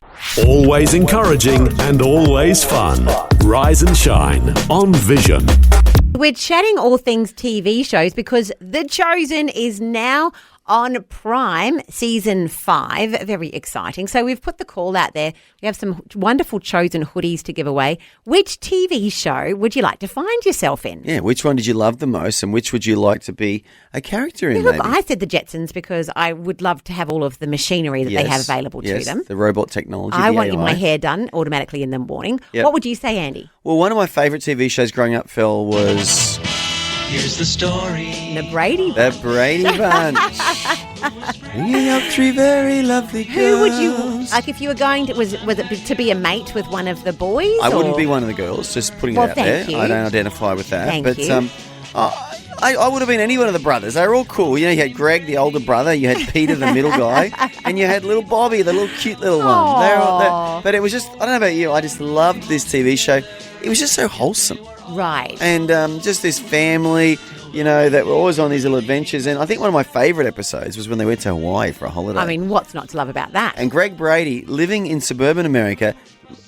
Always encouraging and always fun. Rise and shine on Vision. We're chatting all things TV shows because The Chosen is now on Prime, Season 5. Very exciting. So we've put the call out there. We have some wonderful Chosen hoodies to give away. Which TV show would you like to find yourself in? Yeah, which one did you love the most and which would you like to be a character in, Look, maybe? I said the Jetsons because I would love to have all of the machinery that they have available to them. The robot technology, I the want AI. my hair done automatically in the morning. Yep. What would you say, Andy? Well, one of my favourite TV shows growing up, Phil, was... Here's the story. The Brady The Brady Bunch. Bringing up 3 very lovely girls. Who would you, like if you were going to, was it to be a mate with one of the boys? I or? wouldn't be one of the girls, just putting it out thank there. you. I don't identify with that. Thank but you. I would have been any one of the brothers. They were all cool. You know, you had Greg, the older brother, you had Peter, the middle guy, and you had little Bobby, the little cute little one. But it was just, I don't know about you, I just loved this TV show. It was just so wholesome. Right. And just this family, you know, that were always on these little adventures. And I think one of my favourite episodes was when they went to Hawaii for a holiday. I mean, what's not to love about that? And Greg Brady, living in suburban America,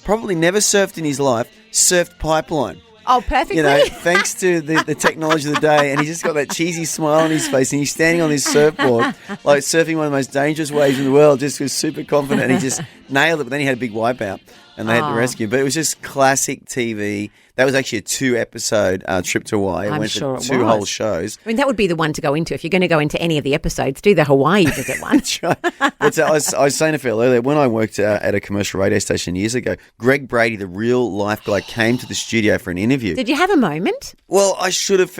probably never surfed in his life, surfed pipeline. Oh, perfectly. You know, thanks to the technology of the day. And he just got that cheesy smile on his face. And he's standing on this surfboard, like surfing one of the most dangerous waves in the world, just was super confident. And he just nailed it. But then he had a big wipeout and they had to rescue him. But it was just classic TV. That was actually a 2-episode trip to Hawaii. I'm went sure for it 2 was. whole shows. I mean, that would be the one to go into. If you're going to go into any of the episodes, do the Hawaii visit one. That's right. But I was saying to Phil earlier, when I worked at a commercial radio station years ago, Greg Brady, the real life guy, came to the studio for an interview. Did you have a moment? Well, I should have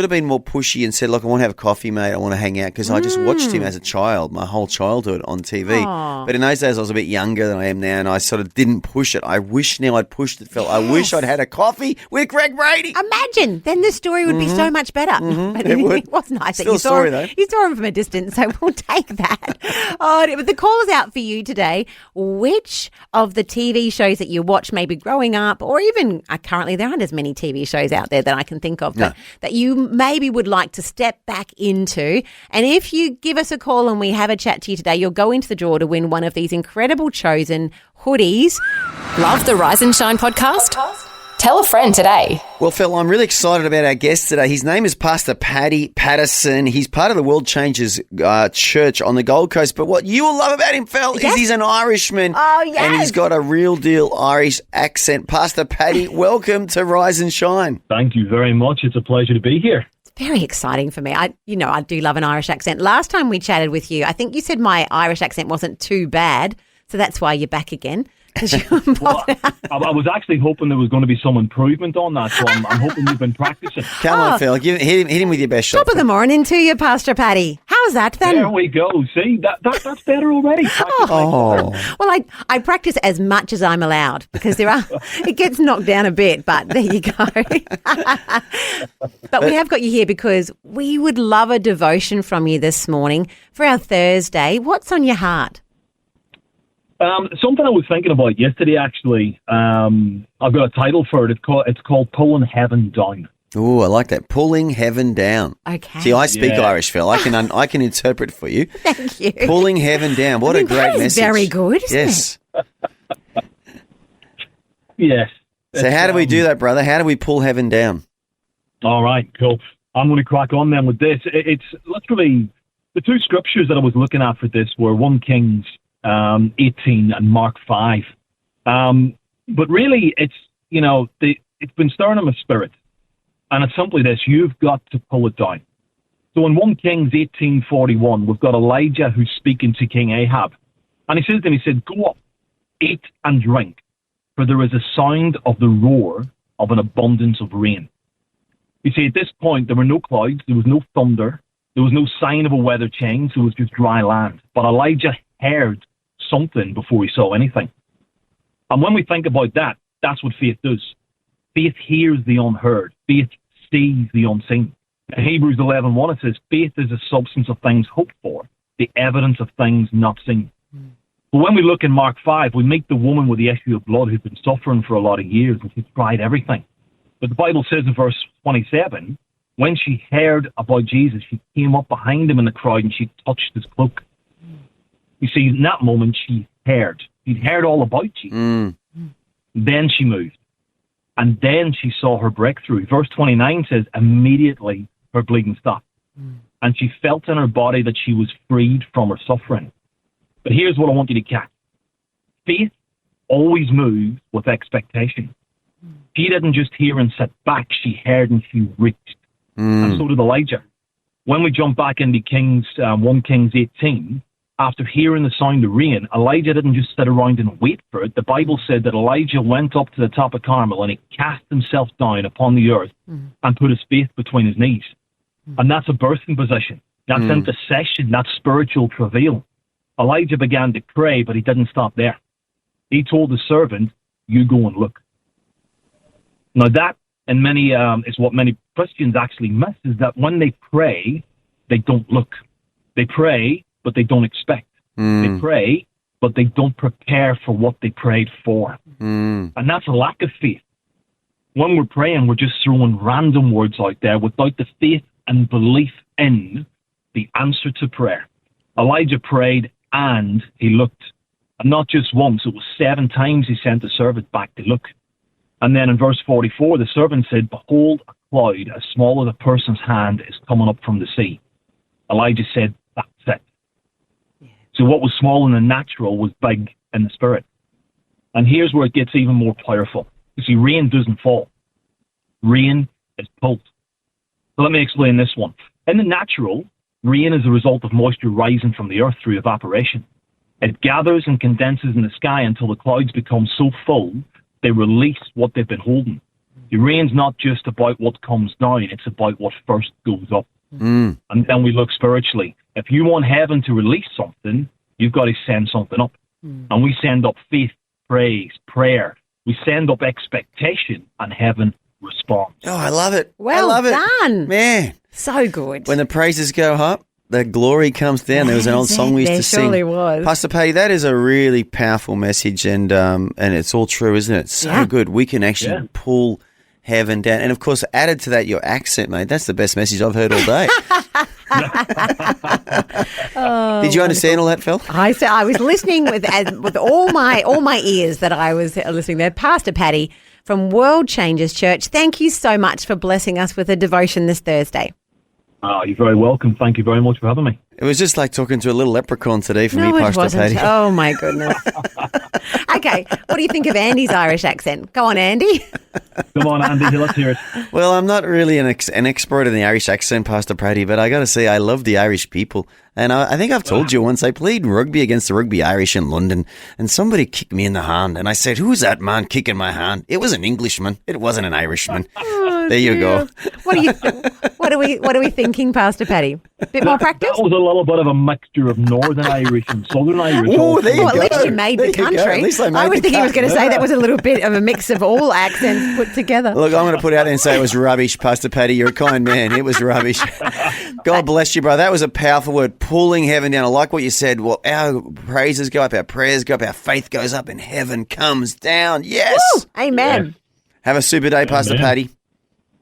been more pushy and said, look, I want to have a coffee, mate. I want to hang out because I just watched him as a child, my whole childhood on TV. Aww. But in those days, I was a bit younger than I am now, and I sort of didn't push it. I wish now I'd pushed it, Phil. I wish I'd had a coffee with Greg Brady. Imagine. Then the story would be so much better. But It would. it was nice that Still you a saw story, him. though. You saw him from a distance, so we'll take that. But the call is out for you today. Which of the TV shows that you watch maybe growing up or even currently, there aren't as many TV shows out there that I can think of, but that you maybe would like to step back into. And if you give us a call and we have a chat to you today, you'll go into the draw to win one of these incredible Chosen hoodies. Love the Rise and Shine podcast? Tell a friend today. Well, Phil, I'm really excited about our guest today. His name is Pastor Paddy Patterson. He's part of the World Changers Church on the Gold Coast. But what you will love about him, Phil, is he's an Irishman. Oh, yes. And he's got a real deal Irish accent. Pastor Paddy, welcome to Rise and Shine. Thank you very much. It's a pleasure to be here. Very exciting for me. I do love an Irish accent. Last time we chatted with you, I think you said my Irish accent wasn't too bad. So that's why you're back again. Well, I was actually hoping there was going to be some improvement on that, so I'm hoping you've been practicing. Come on, Phil. Hit him with your best shot. Top of the morning to you, Pastor Paddy. How's that then? There we go. See, that's better already. Oh. Well, I practice as much as I'm allowed because it gets knocked down a bit, but there you go. But we have got you here because we would love a devotion from you this morning for our Thursday. What's on your heart? Something I was thinking about yesterday, actually. I've got a title for it. It's called Pulling Heaven Down. Oh, I like that. Pulling heaven down. Okay. See, I speak Irish, Phil. I can interpret for you. Thank you. Pulling heaven down. What a great that is message. very good, isn't it? Yes. So how do we do that, brother? How do we pull heaven down? All right, cool. I'm going to crack on then with this. It's literally the 2 scriptures that I was looking at for this were 1 Kings 18 and Mark 5. But really, it's, it's been stirring in my spirit. And it's simply this: you've got to pull it down. So in 1 Kings 18:41, we've got Elijah who's speaking to King Ahab. And he says to him, he said, "Go up, eat and drink, for there is a sound of the roar of an abundance of rain." You see, at this point, there were no clouds, there was no thunder, there was no sign of a weather change, it was just dry land. But Elijah heard something before he saw anything. And when we think about that, that's what faith does. Faith hears the unheard. Faith sees the unseen. In Hebrews 11:1, it says, "Faith is the substance of things hoped for, the evidence of things not seen." But when we look in Mark 5, we meet the woman with the issue of blood who's been suffering for a lot of years, and she's tried everything. But the Bible says in verse 27, when she heard about Jesus, she came up behind him in the crowd and she touched his cloak. You see, in that moment, she heard. She'd heard all about Jesus. Then she moved. And then she saw her breakthrough. Verse 29 says, immediately her bleeding stopped. And she felt in her body that she was freed from her suffering. But here's what I want you to catch. Faith always moves with expectation. She didn't just hear and sit back. She heard and she reached. And so did Elijah. When we jump back into 1 Kings 18, after hearing the sound of rain, Elijah didn't just sit around and wait for it. The Bible said that Elijah went up to the top of Carmel and he cast himself down upon the earth and put his face between his knees. And that's a birthing position. That's intercession. That's spiritual travail. Elijah began to pray, but he didn't stop there. He told the servant, "You go and look." Now that, and many is what many Christians actually miss, is that when they pray, they don't look. They pray, but they don't expect. They pray, but they don't prepare for what they prayed for. And that's a lack of faith. When we're praying, we're just throwing random words out there without the faith and belief in the answer to prayer. Elijah prayed and he looked. And not just once, it was 7 times he sent the servant back to look. And then in verse 44, the servant said, "Behold, a cloud as small as a person's hand is coming up from the sea." Elijah said, "That's it." So what was small in the natural was big in the spirit. And here's where it gets even more powerful. You see, rain doesn't fall. Rain is pulled. So let me explain this one. In the natural, rain is a result of moisture rising from the earth through evaporation. It gathers and condenses in the sky until the clouds become so full they release what they've been holding. The rain's not just about what comes down, it's about what first goes up. And then we look spiritually. If you want heaven to release something, you've got to send something up. And we send up faith, praise, prayer. We send up expectation, and heaven responds. Oh, I love it. Well I love done. it. Man. So good. When the praises go up, the glory comes down. There was an old song we used to sing. There surely was. Pastor Patty, that is a really powerful message, and it's all true, isn't it? So good. We can actually pull heaven down. And, of course, added to that, your accent, mate. That's the best message I've heard all day. Did you understand all that, Phil? I was listening with all my ears that I was listening there. Pastor Patty from World Changers Church, thank you so much for blessing us with a devotion this Thursday. Oh, you're very welcome. Thank you very much for having me. It was just like talking to a little leprechaun today for me, Pastor Patty. Oh, my goodness. Okay, what do you think of Andy's Irish accent? Go on, Andy. Come on, Andy, let's hear it. Well, I'm not really an expert in the Irish accent, Pastor Patty, but I got to say I love the Irish people. And I think I've told you once, I played rugby against the Rugby Irish in London, and somebody kicked me in the hand. And I said, "Who's that man kicking my hand?" It was an Englishman. It wasn't an Irishman. There you go. What are we thinking, Pastor Patty? Bit more practice? That was a little bit of a mixture of Northern Irish and Southern Irish. Oh, there you go. At least you made the country. I was thinking he was going to say that was a little bit of a mix of all accents put together. Look, I'm going to put out there and say it was rubbish, Pastor Patty. You're a kind man. It was rubbish. God bless you, brother. That was a powerful word, pulling heaven down. I like what you said. Well, our praises go up, our prayers go up, our faith goes up, and heaven comes down. Yes. Woo! Amen. Yes. Have a super day, Pastor Patty.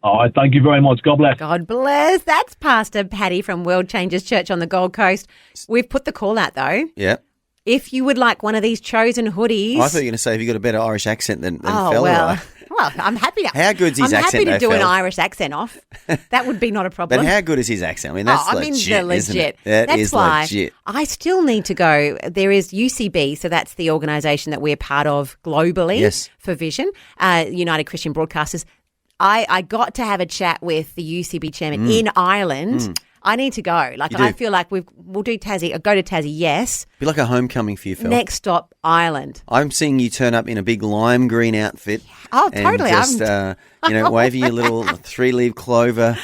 All right, thank you very much. God bless. God bless. That's Pastor Patty from World Changers Church on the Gold Coast. We've put the call out, though. Yeah. If you would like one of these chosen hoodies. I thought you were going to say, have you got a better Irish accent than Fel? Well, Well, I'm happy to. How good's his I'm accent, happy to do though, an Phil? Irish accent off. That would be not a problem. But how good is his accent? I mean, that's legit, the isn't it? legit. That is That's why legit. I still need to go. There is UCB, so that's the organisation that we're part of globally Yes. for Vision, United Christian Broadcasters. I got to have a chat with the UCB chairman in Ireland. I need to go. Like, I feel like we'll do Tassie. Go to Tassie, yes. Be like a homecoming for you, Phil. Next stop, Ireland. I'm seeing you turn up in a big lime green outfit. Oh, and totally. Just, waving your little 3-leaf clover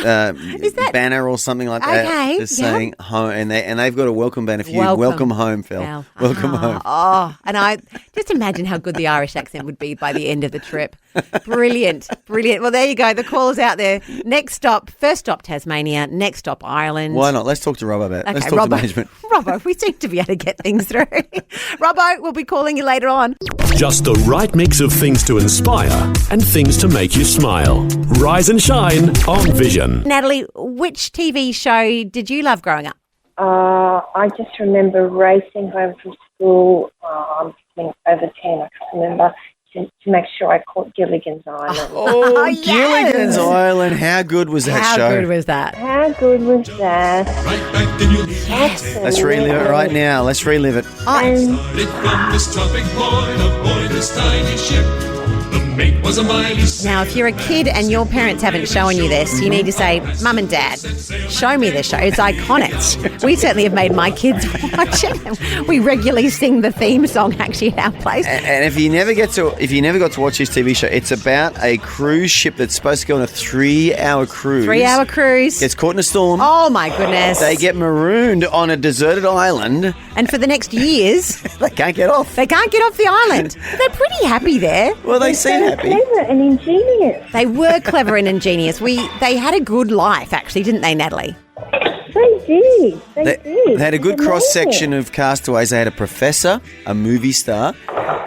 banner or something like that. Okay, Just yeah. saying home. And they've got a welcome banner for you. Welcome home, Phil. Welcome home. Oh, and I just imagine how good the Irish accent would be by the end of the trip. Brilliant. Well, there you go. The call's out there. Next stop, first stop Tasmania. Next stop Ireland. Why not? Let's talk to Robbo about it. Let's Okay, talk to Robbo. management. Robbo, we seem to be able to get things through. Robbo, we'll be calling you later on. Just the right mix of things to inspire and things to make you smile. Rise and shine on Vision. Natalie, which TV show did you love growing up? I just remember racing home from school. I'm over 10, I can't remember, to make sure I caught Gilligan's Island. Oh, yes. Gilligan's Island. How good was that show? How good was that? How good was that? Let's relive it right now. Let's relive it. And Now, if you're a kid and your parents haven't shown you this, you need to say, Mum and Dad, show me this show. It's iconic. We certainly have made my kids watch it. We regularly sing the theme song actually at our place. And if you never got to watch this TV show, it's about a cruise ship that's supposed to go on a 3-hour cruise. 3-hour cruise. Gets caught in a storm. Oh, my goodness. They get marooned on a deserted island. And for the next years, they can't get off. They can't get off the island. They're pretty happy there. Well, they seem happy. Clever and ingenious. They were clever and ingenious. They had a good life, actually, didn't they, Natalie? They did. They did. They had a good It's amazing. cross-section of castaways. They had a professor, a movie star.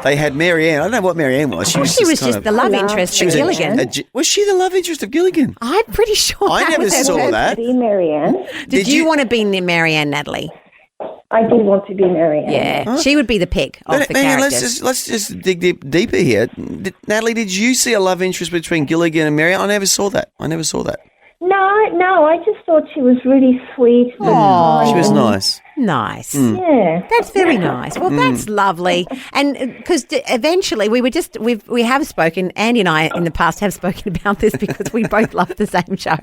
They had Mary Ann. I don't know what Mary Ann was. She was just the love interest She for was Gilligan. Was she the love interest of Gilligan? I'm pretty sure. I that never was her saw purpose. that. Be Marianne. Did you want to be Marianne, Natalie? I did want to be Marianne. Yeah, she would be the pick of the characters. Let's just dig deeper here. Natalie, did you see a love interest between Gilligan and Mary? I never saw that. No, I just thought she was really sweet. Aw. She was nice. Nice. Yeah. That's very nice. Well, that's lovely. And because eventually we have spoken, Andy and I in the past have spoken about this because we both love the same show.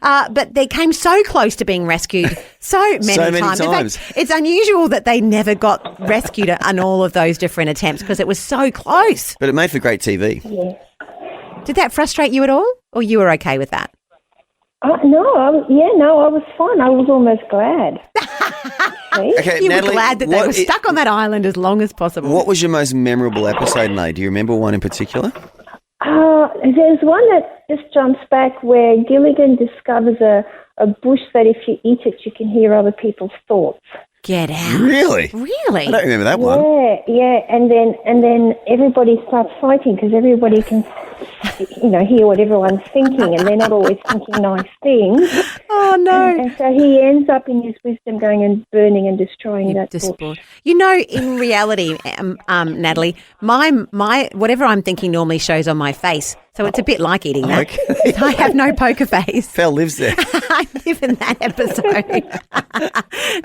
But they came so close to being rescued so many times. In fact, it's unusual that they never got rescued on all of those different attempts because it was so close. But it made for great TV. Yeah. Did that frustrate you at all? Or you were okay with that? No, I was fine. I was almost glad. Okay, You Natalie, were glad that they were stuck on that island as long as possible. What was your most memorable episode, Nate? Do you remember one in particular? There's one that just jumps back where Gilligan discovers a bush that if you eat it, you can hear other people's thoughts. Get out. Really? Really? I don't remember that one. Yeah, and then everybody starts fighting because everybody can, hear what everyone's thinking, and they're not always thinking nice things. Oh no! And so he ends up in his wisdom going and burning and destroying that bush. In reality, Natalie, my whatever I'm thinking normally shows on my face. So it's a bit like eating that. Okay. I have no poker face. Fel lives there. I live in that episode.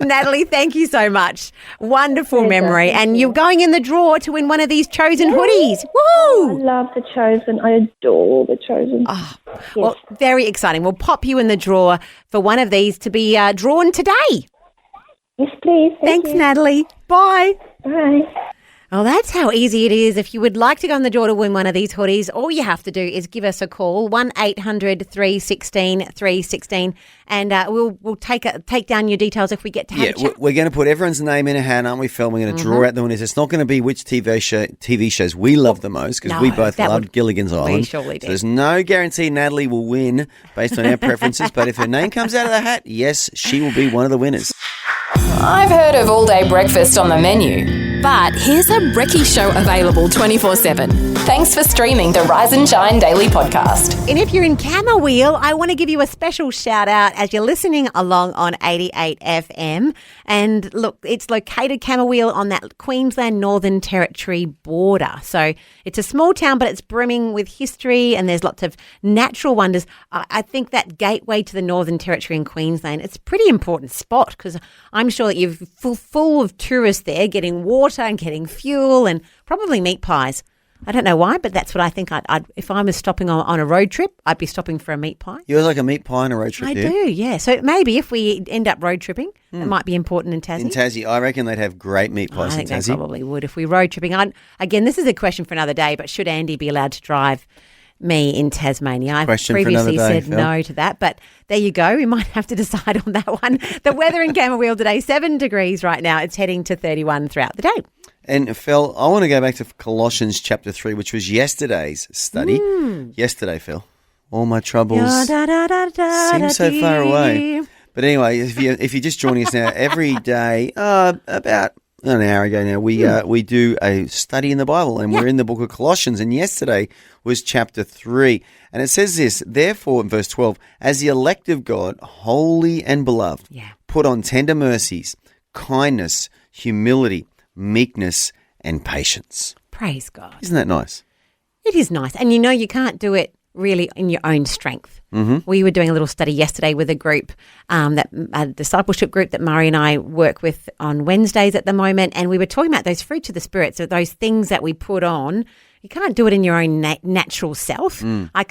Natalie, thank you so much. Wonderful memory. And you're going in the draw to win one of these Chosen hoodies. Woo! I love the Chosen. I adore the Chosen. Oh, well, very exciting. We'll pop you in the draw for one of these to be drawn today. Yes, please. Thanks, Natalie. Bye. Bye. Well, that's how easy it is. If you would like to go in the draw to win one of these hoodies, all you have to do is give us a call, 1-800-316-316, and we'll take down your details if we get to have a chat. We're going to put everyone's name in a hat, aren't we, Phil? We're going to draw out the winners. It's not going to be which TV shows we love the most because we both loved Gilligan's Island. We surely did. So there's no guarantee Natalie will win based on our preferences, but if her name comes out of the hat, yes, she will be one of the winners. I've heard of all-day breakfast on the menu, but here's a brekkie show available 24/7. Thanks for streaming the Rise and Shine Daily Podcast. And if you're in Camberwell, I want to give you a special shout out as you're listening along on 88 FM. And look, it's located Camberwell on that Queensland Northern Territory border. So it's a small town, but it's brimming with history and there's lots of natural wonders. I think that gateway to the Northern Territory in Queensland, it's a pretty important spot because I'm sure that you're full of tourists there getting water and getting fuel and probably meat pies. I don't know why, but that's what I think. I'd if I was stopping on a road trip, I'd be stopping for a meat pie. You like a meat pie on a road trip, I do, yeah. So maybe if we end up road tripping, it might be important in Tassie. In Tassie, I reckon they'd have great meat pies in Tassie. I think they probably would if we road tripping. Again, this is a question for another day, but should Andy be allowed to drive me in Tasmania? I previously said no to that, but there you go. We might have to decide on that one. The weather in Camberwell today, 7 degrees right now. It's heading to 31 throughout the day. And Phil, I want to go back to Colossians chapter 3, which was yesterday's study. Yesterday, Phil. All my troubles seem so far away. But anyway, if you're just joining us now, every day, about an hour ago now, we do a study in the Bible, and we're in the book of Colossians, and yesterday was chapter 3. And it says this, therefore, in verse 12, as the elect of God, holy and beloved, put on tender mercies, kindness, humility, meekness and patience. Praise God. Isn't that nice? It is nice. And you can't do it really in your own strength. Mm-hmm. We were doing a little study yesterday with a group, a discipleship group that Murray and I work with on Wednesdays at the moment, and we were talking about those fruits of the Spirit, so those things that we put on. You can't do it in your own natural self. I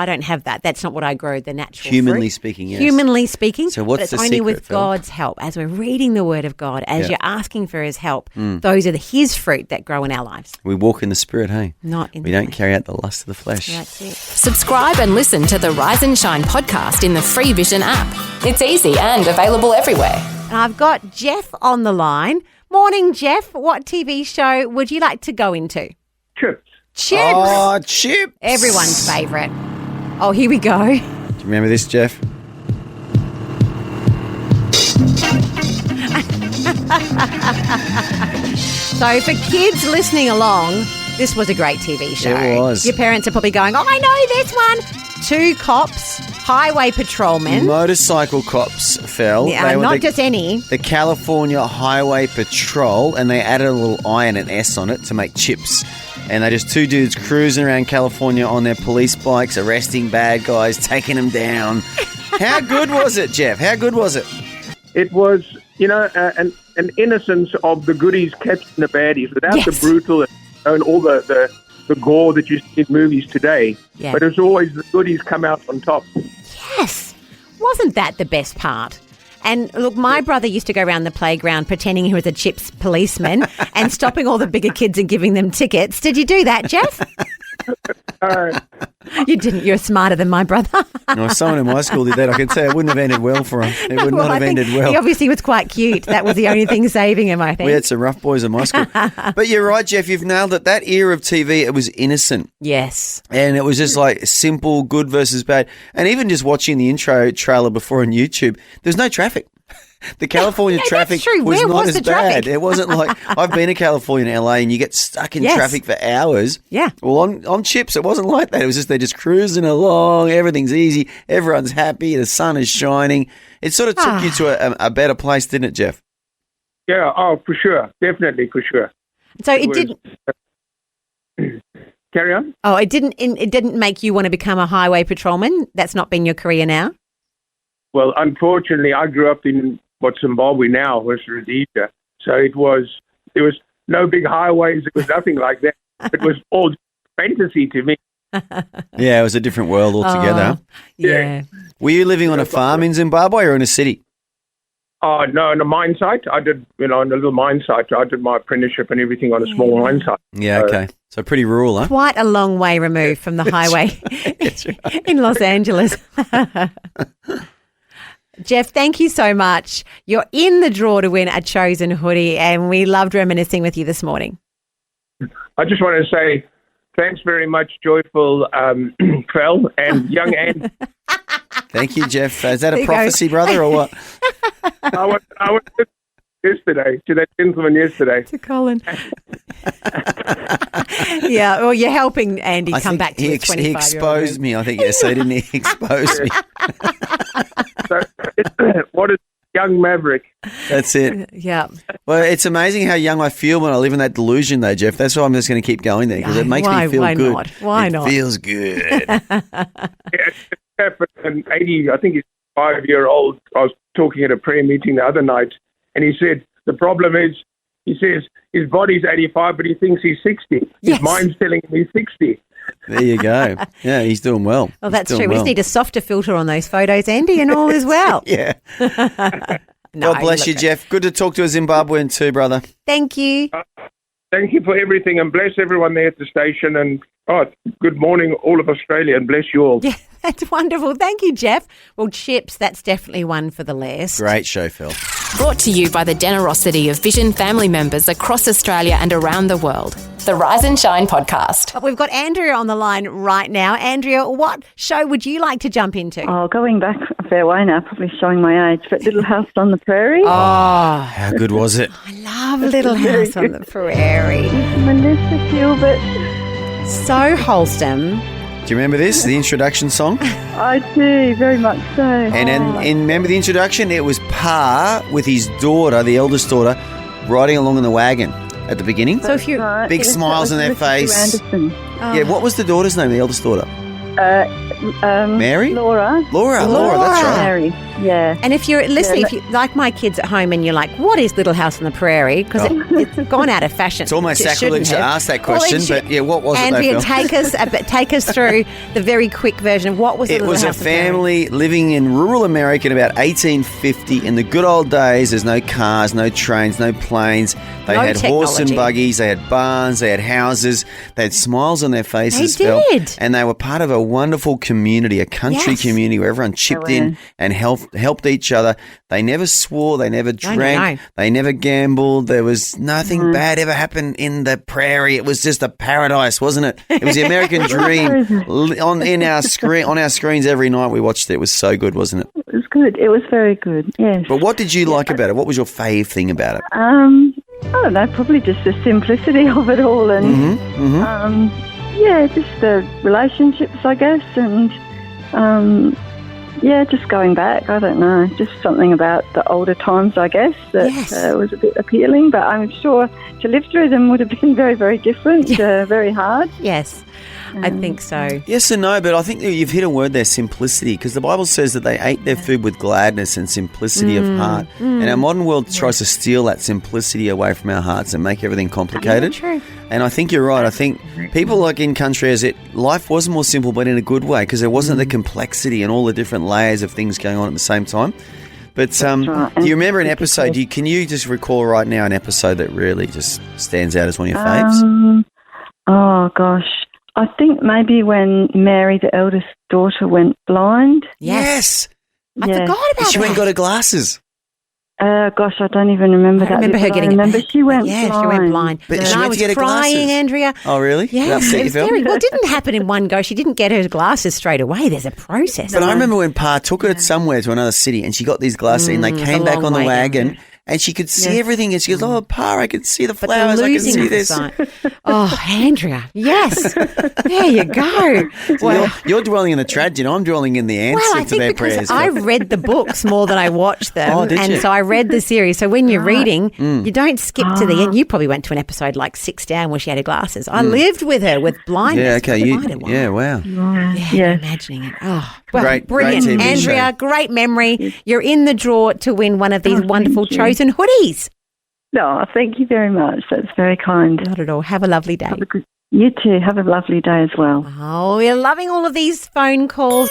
don't have that. That's not what I grow, the natural Humanly fruit. speaking, yes. Humanly speaking. So what's but it's the only secret, with Phil? God's help. As we're reading the Word of God, as you're asking for His help, those are His fruit that grow in our lives. We walk in the Spirit, hey? Not in We the don't flesh. carry out the lust of the flesh. That's it. Subscribe and listen to the Rise and Shine podcast in the free Vision app. It's easy and available everywhere. And I've got Jeff on the line. Morning, Jeff. What TV show would you like to go into? Chips. Chips. Oh, chips. Everyone's favourite. Oh, here we go. Do you remember this, Jeff? So for kids listening along, this was a great TV show. It was. Your parents are probably going, oh, I know this one. 2 cops, highway patrolmen. Motorcycle cops, Phil. Yeah, They were not just any. The California Highway Patrol, and they added a little I and an S on it to make chips. And they're just 2 dudes cruising around California on their police bikes, arresting bad guys, taking them down. How good was it, Jeff? How good was it? It was, an innocence of the goodies catching the baddies without the brutal and all the gore that you see in movies today. Yeah. But it's always the goodies come out on top. Yes. Wasn't that the best part? And look, my brother used to go around the playground pretending he was a chips policeman and stopping all the bigger kids and giving them tickets. Did you do that, Jeff? You didn't. You're smarter than my brother. No, if someone in my school did that, I can tell it wouldn't have ended well for him. It would not have ended well. He obviously was quite cute. That was the only thing saving him, I think. We had some rough boys in my school. But you're right, Jeff. You've nailed it. That era of TV, it was innocent. Yes. And it was just like simple, good versus bad. And even just watching the intro trailer before on YouTube, there's no traffic. The California traffic was not as bad. It wasn't like I've been to California and LA and you get stuck in traffic for hours. Yeah. Well, on chips, it wasn't like that. It was just they're just cruising along. Everything's easy. Everyone's happy. The sun is shining. It sort of took you to a better place, didn't it, Jeff? Yeah, for sure. Definitely, for sure. So it didn't... Carry on. Oh, it didn't make you want to become a highway patrolman? That's not been your career now? Well, unfortunately, I grew up in what Zimbabwe now was Rhodesia. So there was no big highways. It was nothing like that. It was all fantasy to me. Yeah, it was a different world altogether. Yeah. Were you living on a farm in Zimbabwe or in a city? Oh, no, on a mine site. I did, on a little mine site. I did my apprenticeship and everything on a small mine site. Yeah, okay. So pretty rural, huh? Quite a long way removed from the highway in Los Angeles. Jeff, thank you so much. You're in the draw to win a chosen hoodie, and we loved reminiscing with you this morning. I just want to say thanks very much, Joyful Fel and Young Andy. Thank you, Jeff. Is that a prophecy, brother, or what? I was yesterday to that gentleman yesterday. To Colin. Yeah, well, you're helping Andy come back to his 25-year-old. He exposed me, I think, yesterday, didn't he? He exposed me. So, what is young maverick? That's it. Yeah. Well, it's amazing how young I feel when I live in that delusion, though, Jeff. That's why I'm just going to keep going there because it makes me feel good. Not? Why not? It feels good. An 80, I think he's 5-year-old. I was talking at a prayer meeting the other night, and he said the problem is, he says his body's 85, but he thinks he's 60. Yes. His mind's telling him he's 60. There you go. Yeah, he's doing well. Well, that's true. We just need a softer filter on those photos, Andy, and all as well. Yeah. No, God bless you, Jeff. Good to talk to a Zimbabwean too, brother. Thank you. Thank you for everything, and bless everyone there at the station. And good morning, all of Australia, and bless you all. Yeah, that's wonderful. Thank you, Jeff. Well, chips, that's definitely one for the list. Great show, Phil. Brought to you by the generosity of Vision family members across Australia and around the world. The Rise and Shine podcast. We've got Andrea on the line right now. Andrea, what show would you like to jump into? Oh, going back a fair way now, probably showing my age, but Little House on the Prairie. Oh, how good was it? I love Little House on the Prairie. Melissa Gilbert. So wholesome. Do you remember this, the introduction song? I do, very much so. And remember the introduction? It was Pa with his daughter, the eldest daughter, riding along in the wagon at the beginning. So if you big smiles on their face. Yeah, what was the daughter's name, the eldest daughter? Mary? Laura, that's right. Mary, yeah. And if you're listening, if you like my kids at home and you're like, what is Little House on the Prairie? Because it's gone out of fashion. It's almost sacrilege to ask that question, but yeah, what was Andrea, it, Andrea, take us through the very quick version. What was it? Little House It was a family living in rural America in about 1850. In the good old days, there's no cars, no trains, no planes. They had horse and buggies, they had barns, they had houses, they had smiles on their faces. They did. And they were part of a wonderful community, a country community where everyone chipped in and helped each other. They never swore, they never drank, they never gambled. There was nothing bad ever happened in the prairie. It was just a paradise, wasn't it? It was the American dream. on our screens every night we watched it. It was so good, wasn't it? It was good. It was very good, yes. But what did you like about it? What was your fave thing about it? I don't know, probably just the simplicity of it all and, just the relationships, I guess, and, just going back, I don't know, just something about the older times, I guess, that was a bit appealing, but I'm sure to live through them would have been very, very different, very hard. Yes. I think so. Yes and no, but I think that you've hit a word there, simplicity, because the Bible says that they ate their food with gladness and simplicity of heart. And our modern world tries to steal that simplicity away from our hearts and make everything complicated. True. And I think you're right. I think people like in country, life was more simple, but in a good way, because there wasn't the complexity and all the different layers of things going on at the same time. But do you remember an episode? Can you just recall right now an episode that really just stands out as one of your faves? Oh, gosh. I think maybe when Mary, the eldest daughter, went blind. Yes. I forgot about that. She went and got her glasses. Gosh, I don't even remember that. I remember her getting she went blind. Yeah, she went blind. But she I went was to get her crying, glasses. Andrea. Oh, really? Yeah, it didn't happen in one go. She didn't get her glasses straight away. There's a process. But I remember when Pa took her somewhere to another city and she got these glasses and they came back on the wagon and she could see everything and she goes, oh, Pa, I can see the flowers, I can see this. Oh, Andrea, yes. There you go. So you're dwelling in the tragedy, I'm dwelling in the answer to their prayers. I read the books more than I watched them. Oh, did you? So I read the series. So when you're reading, you don't skip to the end. You probably went to an episode like 6 down where she had her glasses. I lived with her with blindness. Yeah, okay. Wow. Yeah, imagining it. Oh, well, great, brilliant. great TV Andrea, show. great memory. You're in the draw to win one of these wonderful chosen hoodies. No, thank you very much. That's very kind. Not at all. Have a lovely day. You too. Have a lovely day as well. Oh, we're loving all of these phone calls.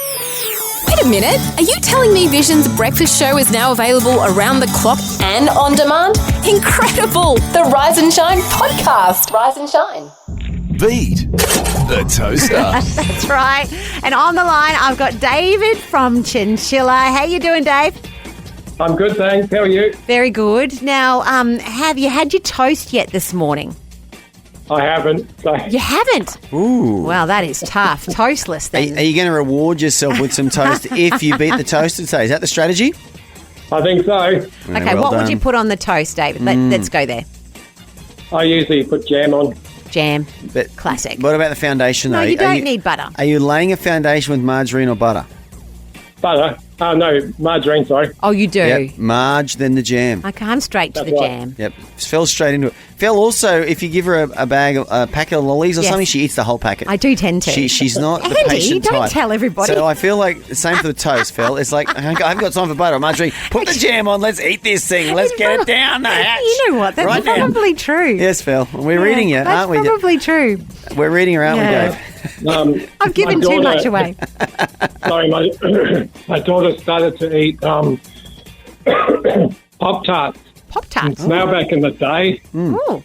Wait a minute. Are you telling me Vision's breakfast show is now available around the clock and on demand? Incredible! The Rise and Shine podcast. Rise and Shine. Beat the toaster. That's right. And on the line, I've got David from Chinchilla. How you doing, Dave? I'm good, thanks. How are you? Very good. Now, have you had your toast yet this morning? I haven't. You haven't? Ooh. Wow, that is tough. Toastless then. Are you going to reward yourself with some toast if you beat the toaster today? Is that the strategy? I think so. Okay, well what would done. you put on the toast, David? Let's go there. I usually put jam on. Jam. But Classic. What about the foundation, though? No, you Are don't need butter. Are you laying a foundation with margarine or butter? Butter. No, margarine, sorry. Oh, you do? Yep. Marge, then the jam. Okay, I'm straight to That's the right. jam. Yep. Fell straight into it. Fell also, if you give her a packet of lollies or Yes. something, she eats the whole packet. I do tend to. She's not the Andy, patient don't type. tell everybody. So I feel like the same for the toast, Phil. It's like, I haven't got time for butter or margarine. Put the jam on. Let's eat this thing. Let's get it down the hatch. You know what? That's Right now. probably true. Yes, Phil. We're reading you, That's aren't we? probably true. We're reading her, aren't Yeah. we, Dave? I've given too much away. Sorry, my daughter started to eat Pop-Tarts. Pop-Tarts? Now back in the day, Oh,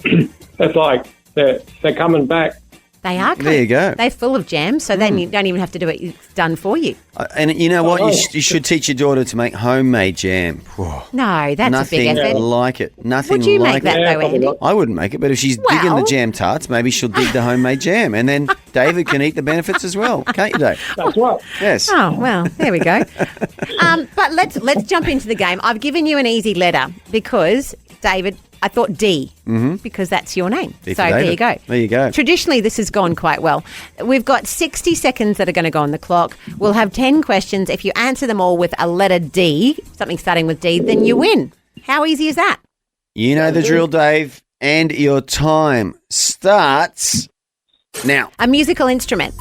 it's like they're coming back. they are. There you go. They're full of jam, so then you don't even have to do it. It's done for you. And you know what? You should teach your daughter to make homemade jam. Whew. No, that's Nothing a big effort. like it. Nothing Would you like make that, it. though, Andy? I wouldn't make it, but if she's digging the Well- jam tarts, maybe she'll dig the homemade jam, and then David can eat the benefits as well, can't you, Dave? That's right. Yes. Oh, well, there we go. But let's jump into the game. I've given you an easy letter because, David, I thought D, because that's your name. D for So there David. you go. There you go. Traditionally, this has gone quite well. We've got 60 seconds that are going to go on the clock. We'll have 10 questions. If you answer them all with a letter D, something starting with D, then you win. How easy is that? You know the drill, Dave, and your time starts now. A musical instrument.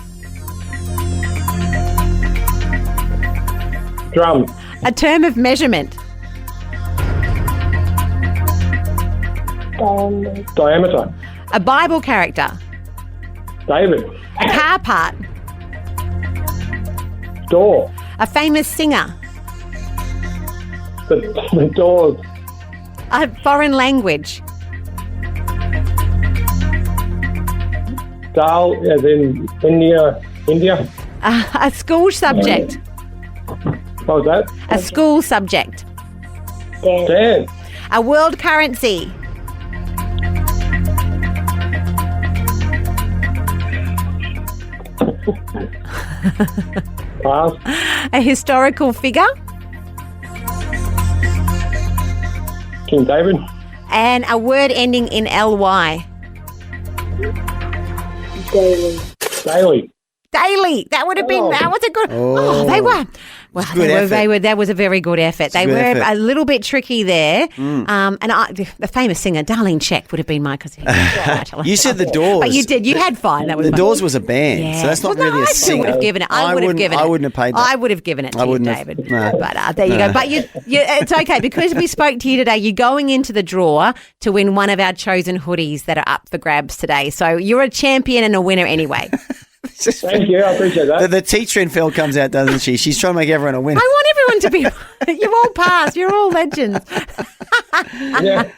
Drum. A term of measurement. Diameter. A Bible character. David. A car part. Door. A famous singer. The doors. A foreign language. Dal, as in India. A school subject. What was that? A school subject. Dance. A world currency. Pass. A historical figure. King David. And a word ending in ly. Daily. Daily. That would have been. That was a good. Oh, they were. Well, good effort. they were. That was a very good effort. They good were effort. a little bit tricky there. And the famous singer, Darlene Check, would have been my cousin. You said the Doors. But you did. You had fine. That was The fine. Doors was a band, Yeah. so that's not Well, really no, a I still singer. would have given it. I would have given it. I wouldn't have paid that. I would have given it to I you, wouldn't have. David. No. But there you go. But it's okay because we spoke to you today. You're going into the draw to win one of our chosen hoodies that are up for grabs today. So you're a champion and a winner anyway. Thank you. I appreciate that. The teacher in Phil comes out, doesn't she? She's trying to make everyone a winner. I want everyone to be. You've all passed. You're all legends. Yeah.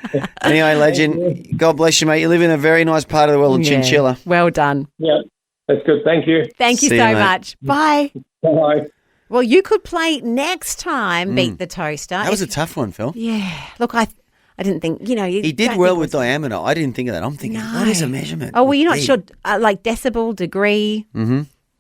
Anyway, legend, God bless you, mate. You live in a very nice part of the world in Yeah. Chinchilla. Well done. Yeah. That's good. Thank you. Thank you See so you, mate. much. Bye. Bye. Well, you could play next time. Beat the toaster. That was a tough one, Phil. Yeah. Look, I didn't think. He did well with diameter. I didn't think of that. I'm thinking, what is a measurement? Oh, well, you're not Deep. sure. Like decibel, degree,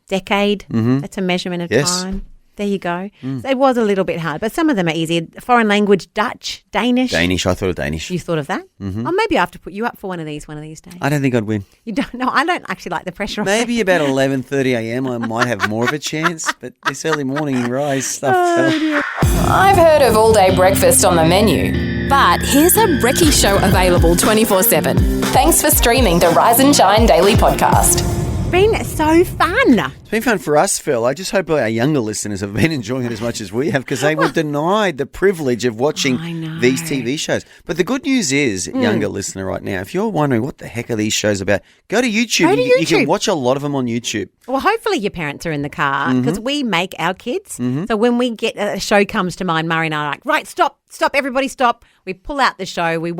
decade. Mhm. That's a measurement of Yes. time. There you go. So it was a little bit hard, but some of them are easy. Foreign language, Dutch, Danish. Danish. I thought of Danish. You thought of that? Mhm. Oh, maybe I have to put you up for one of these days. I don't think I'd win. You don't? No, I don't actually like the pressure. Maybe about 11:30 a.m. I might have more of a chance, but this early morning rise stuff. Phil. I've heard of all-day breakfast on the menu, but here's a brekkie show available 24/7. Thanks for streaming the Rise and Shine Daily podcast. Been so fun. It's been fun for us, Phil. I just hope our younger listeners have been enjoying it as much as we have because they were denied the privilege of watching these TV shows. But the good news is, younger listener right now, if you're wondering what the heck are these shows about, go to YouTube. Go to You can YouTube. watch a lot of them on YouTube. Well, hopefully your parents are in the car because we make our kids. So when we get a show comes to mind, Murray and I are like, right, stop, everybody stop. We pull out the show. We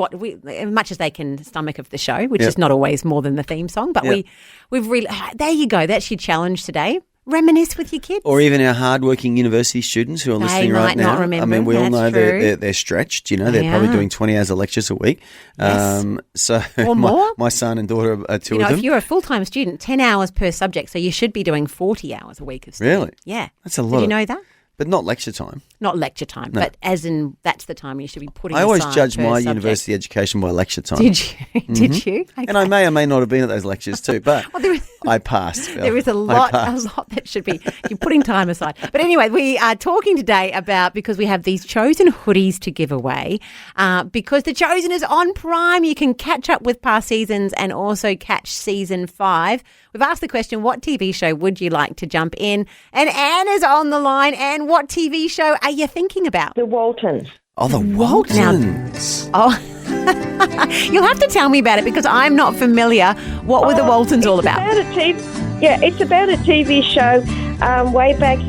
as much as they can stomach of the show, which is not always more than the theme song. But we've really there you go. That's your challenge today. Reminisce with your kids. Or even our hardworking university students who are listening right might now. not remember. I mean, we all That's know true. they're stretched. You know, they're They probably are. doing 20 hours of lectures a week. Yes. So Or more. my son and daughter are two You know, of them. if you're a full-time student, 10 hours per subject, so you should be doing 40 hours a week of study. Really? Yeah. That's a lot. Did you know that? But not lecture time. Not lecture time, No. but as in that's the time you should be putting I always aside judged per my subject. university education by lecture time. Did you? Did you? Okay. And I may or may not have been at those lectures too, but Well, I passed. Phil. There is a I lot passed. that should be, you're putting time aside. But anyway, we are talking today about, because we have these Chosen hoodies to give away, because The Chosen is on Prime. You can catch up with past seasons and also catch season 5. We've asked the question, what TV show would you like to jump in? And Anne is on the line. And what TV show are you thinking about? The Waltons. Oh, the Waltons. You'll have to tell me about it because I'm not familiar. What were the Waltons all about? It's about a TV show way back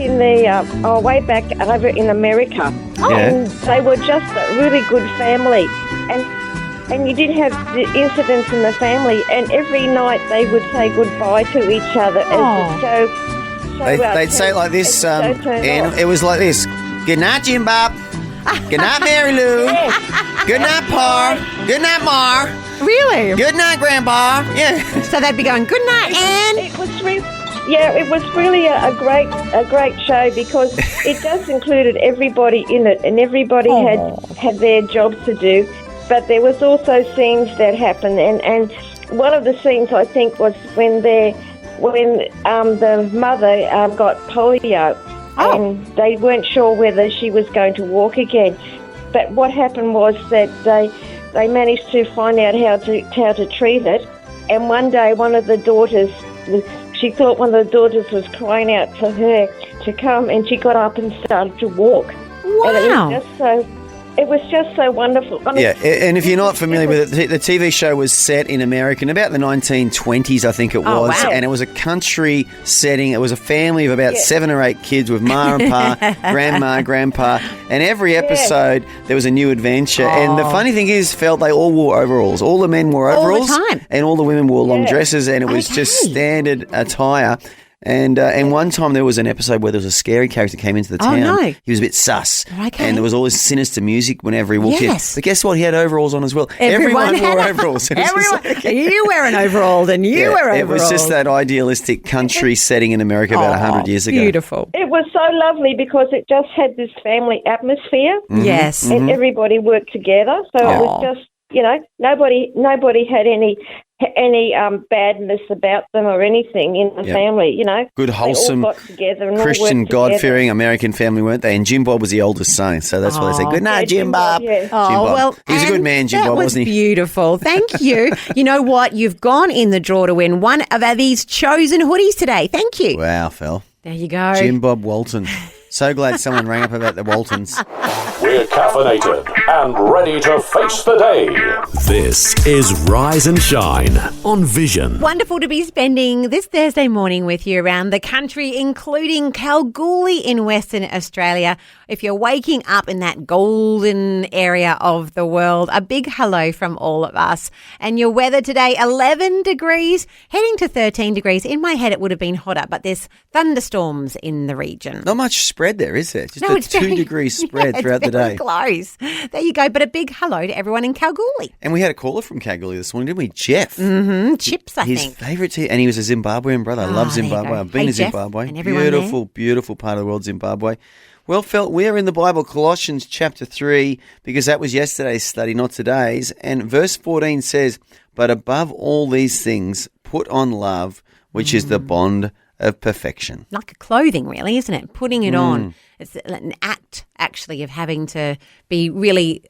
over in America. Oh. And they were just a really good family. And you did have the incidents in the family, and every night they would say goodbye to each other as the show. They'd say it like this, and it was like this. Good night, Jim Bob. Good night, Mary Lou. Good night, Pa. Good night, Ma. Really? Good night, Grandpa. Yeah. So they'd be going, good night, Anne. It was really a great show because it just included everybody in it, and everybody had their jobs to do. But there was also scenes that happened, and one of the scenes I think was when the mother got polio, and they weren't sure whether she was going to walk again. But what happened was that they managed to find out how to treat it. And one day, she thought one of the daughters was crying out for her to come, and she got up and started to walk. Wow! And it was just so wonderful. Yeah, and if you're not familiar with it, the TV show was set in America in about the 1920s, I think it was. Oh, wow. And it was a country setting. It was a family of about 7 or 8 kids with Ma and Pa, Grandma, Grandpa. And every episode, there was a new adventure. And the funny thing is, Fel, they all wore overalls. All the men wore overalls. All the time. And all the women wore long dresses. And it was just standard attire. And one time there was an episode where there was a scary character came into the town. Oh, no. He was a bit sus. Okay. And there was all this sinister music whenever he walked in. Yes. But guess what? He had overalls on as well. Everyone wore had overalls. You wear an overall and you wear overalls. It was just that idealistic country setting in America about 100 years ago. Beautiful. It was so lovely because it just had this family atmosphere. Mm-hmm. Yes. And everybody worked together. So it was just, nobody had any badness about them or anything in the family, Good, wholesome, they all got together and Christian, all worked together. God-fearing American family, weren't they? And Jim Bob was the oldest son, so that's why they said, good night, Jim Bob. Yeah. Jim Bob. Well, he was a good man, Jim Bob, wasn't he? Beautiful. Thank you. You know what? You've gone in the draw to win one of these Chosen hoodies today. Thank you. Wow, Fel. There you go. Jim Bob Walton. So glad someone rang up about the Waltons. We're caffeinated and ready to face the day. This is Rise and Shine on Vision. Wonderful to be spending this Thursday morning with you around the country, including Kalgoorlie in Western Australia. If you're waking up in that golden area of the world, a big hello from all of us. And your weather today, 11 degrees, heading to 13 degrees. In my head, it would have been hotter, but there's thunderstorms in the region. Not much spread there, is there? Just No, a it's 2-degree spread throughout the day. Close. There you go. But a big hello to everyone in Kalgoorlie. And we had a caller from Kalgoorlie this morning, didn't we? Jeff. Mm-hmm. Chips, I His think. favourite team, and he was a Zimbabwean brother. I love there you Zimbabwe. go. I've been Hey, to Jeff, Zimbabwe. and everyone Beautiful, beautiful part of the world, Zimbabwe. Well, Fel, we're in the Bible, Colossians chapter 3, because that was yesterday's study, not today's. And verse 14 says, but above all these things, put on love, which is the bond of perfection. Like a clothing, really, isn't it? Putting it on. It's an act, actually, of having to be really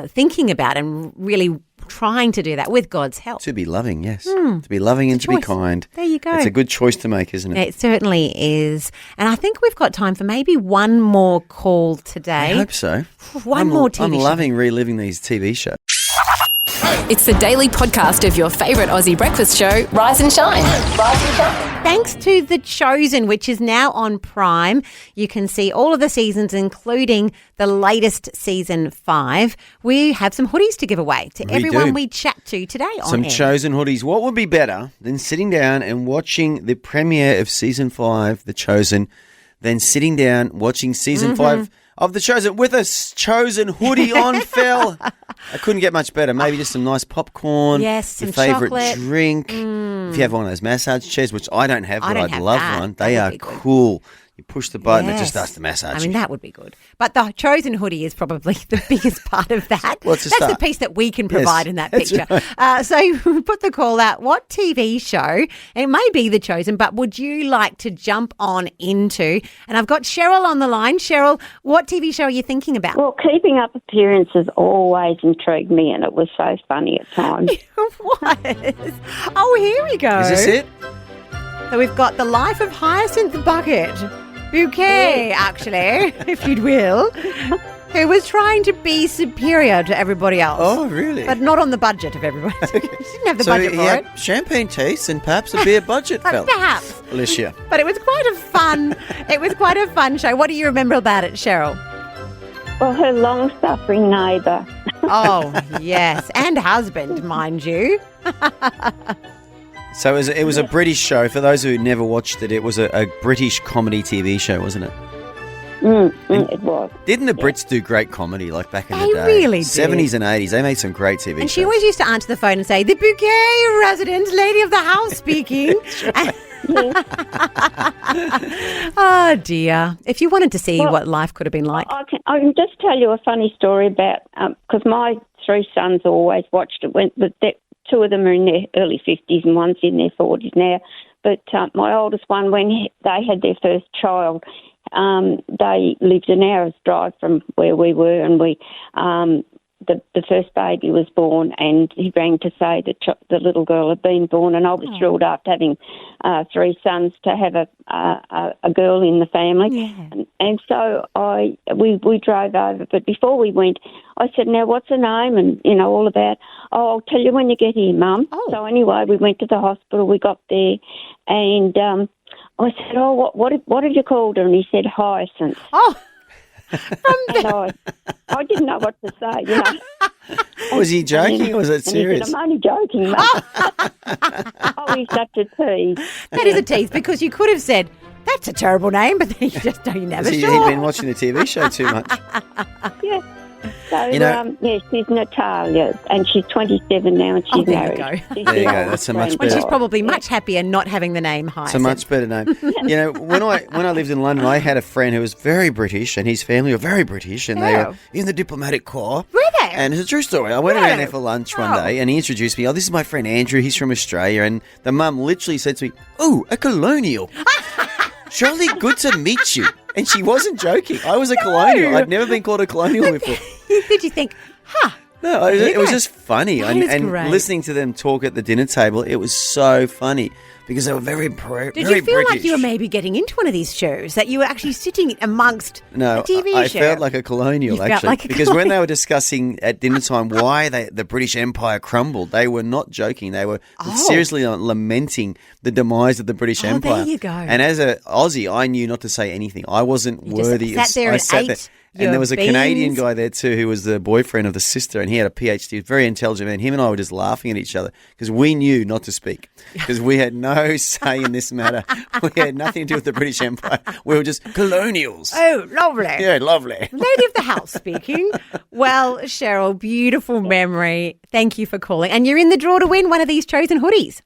thinking about and really trying to do that with God's help. To be loving, yes. To be loving and to be kind. There you go. It's a good choice to make, isn't it? It certainly is. And I think we've got time for maybe one more call today. I hope so. One more TV I'm show. loving reliving these TV shows. It's the daily podcast of your favourite Aussie breakfast show, Rise and Shine. Rise and Shine. Thanks to The Chosen, which is now on Prime. You can see all of the seasons, including the latest season 5. We have some hoodies to give away to everyone we chat to today on Some air. Chosen hoodies. What would be better than sitting down and watching the premiere of season 5, The Chosen, than sitting down watching season 5 of The Chosen with a Chosen hoodie on, Fel? I couldn't get much better. Maybe just some nice popcorn. Yes, your some favourite chocolate. drink. If you have one of those massage chairs, which I don't have, but I don't I'd have love that. one. That They would are be good. cool. You push the button, it Yes. just starts to massage I mean, you. that would be good. But the chosen hoodie is probably the biggest part of that. Well, it's a That's the start. piece that we can Yes, provide in that that's picture. right. So we put the call out, what TV show, it may be the chosen, but would you like to jump on into? And I've got Cheryl on the line. Cheryl, what TV show are you thinking about? Well, Keeping Up Appearances always intrigued me, and it was so funny at times. What? Oh, here we go. Is this it? So we've got The Life of Hyacinth Bucket. Bouquet, actually, if you will, who was trying to be superior to everybody else. Oh, really? But not on the budget of everybody. She didn't have the So budget he for had it. champagne taste and perhaps a beer budget, fella. Perhaps. Alicia. But it was quite a fun show. What do you remember about it, Cheryl? Well, her long-suffering neighbour. Oh, yes. And husband, mind you. So it was a British show. For those who never watched it, it was a British comedy TV show, wasn't it? It was. Didn't the Brits do great comedy like back in the They day? really did. 70s and 80s. They made some great TV And shows. she always used to answer the phone and say, the Bouquet resident, lady of the house speaking. Oh, dear. If you wanted to see Well, what life could have been like. I can just tell you a funny story about, because my three sons always watched it. Two of them are in their early 50s and one's in their 40s now. But my oldest one, when they had their first child, they lived an hour's drive from where we were, and the first baby was born, and he rang to say that the little girl had been born, and I was thrilled after having three sons to have a girl in the family. Yeah. And so we drove over, but before we went, I said, now what's her name? And, all about, I'll tell you when you get here, Mum. Oh. So anyway, we went to the hospital, we got there, and I said, what have you called her? And he said, Hyacinth. Oh. And I didn't know what to say, Was he joking or was it serious? And he said, I'm only joking, Mum. Oh, he's such a tease. That is a tease, because you could have said, that's a terrible name, but then you never He'd sure. been watching the TV show too much. Yeah. So, You know- she's Natalia, and she's 27 now, and she's there you married. go. She's There you go. the That's a oldest much friend. When she's better. probably much happier not having the name Hyacinth. It's a much better name. When I lived in London, I had a friend who was very British, and his family were very British, and they Yeah. were in the diplomatic corps. Were they? And it's a true story. I went around there for lunch one day, and he introduced me. Oh, this is my friend Andrew. He's from Australia. And the mum literally said to me, "Oh, a colonial. Surely good to meet you." And she wasn't joking. I was a colonial. I'd never been called a colonial before. Did you think, No, it was just funny. That And, is and great. listening to them talk at the dinner table, it was so funny because they were very did very you feel British. like you were maybe getting into one of these shows, that you were actually sitting amongst No, a TV I show? felt like a colonial, You felt actually. like a because when they colonial. were discussing at dinner time why the British Empire crumbled, they were not joking. They were seriously lamenting the demise of the British Oh, Empire. there you go. And as an Aussie, I knew not to say anything. I wasn't You just worthy. sat there I and sat ate there. your And there was a Canadian beans. guy there too who was the boyfriend of the sister, and he had a PhD. He was a very intelligent man. Him and I were just laughing at each other because we knew not to speak because we had no say in this matter. We had nothing to do with the British Empire. We were just colonials. Oh, lovely. Yeah, lovely. Lady of the house speaking. Well, Cheryl, beautiful memory. Thank you for calling. And you're in the draw to win one of these chosen hoodies.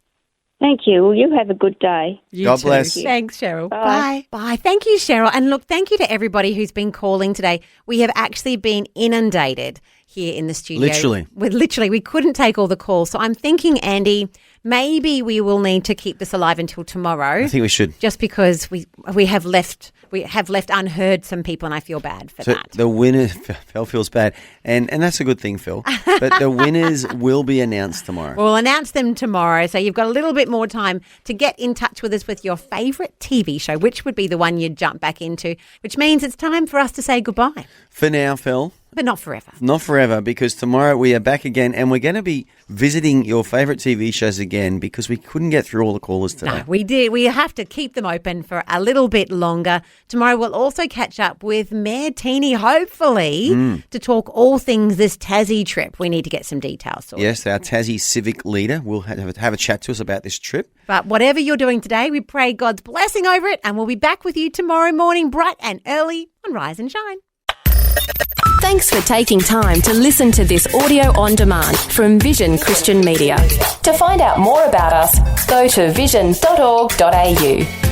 Thank you. Well, you have a good day. You God too. bless. Thanks, Cheryl. Bye. Bye. Thank you, Cheryl. And look, thank you to everybody who's been calling today. We have actually been inundated here in the studio. Literally. We couldn't take all the calls. So I'm thinking, Andy, maybe we will need to keep this alive until tomorrow. I think we should. Just because we have left unheard some people, and I feel bad for So that. the winner, Phil feels bad, and that's a good thing, Phil. But the winners will be announced tomorrow. We'll announce them tomorrow, so you've got a little bit more time to get in touch with us with your favourite TV show, which would be the one you'd jump back into, which means it's time for us to say goodbye. For now, Phil. But not forever. Not forever, because tomorrow we are back again, and we're going to be visiting your favourite TV shows again because we couldn't get through all the callers today. No, we did. We have to keep them open for a little bit longer. Tomorrow we'll also catch up with Mayor Teeny, hopefully, to talk all things this Tassie trip. We need to get some details sorted. Yes, our Tassie civic leader will have a chat to us about this trip. But whatever you're doing today, we pray God's blessing over it, and we'll be back with you tomorrow morning, bright and early on Rise and Shine. Thanks for taking time to listen to this audio on demand from Vision Christian Media. To find out more about us, go to vision.org.au.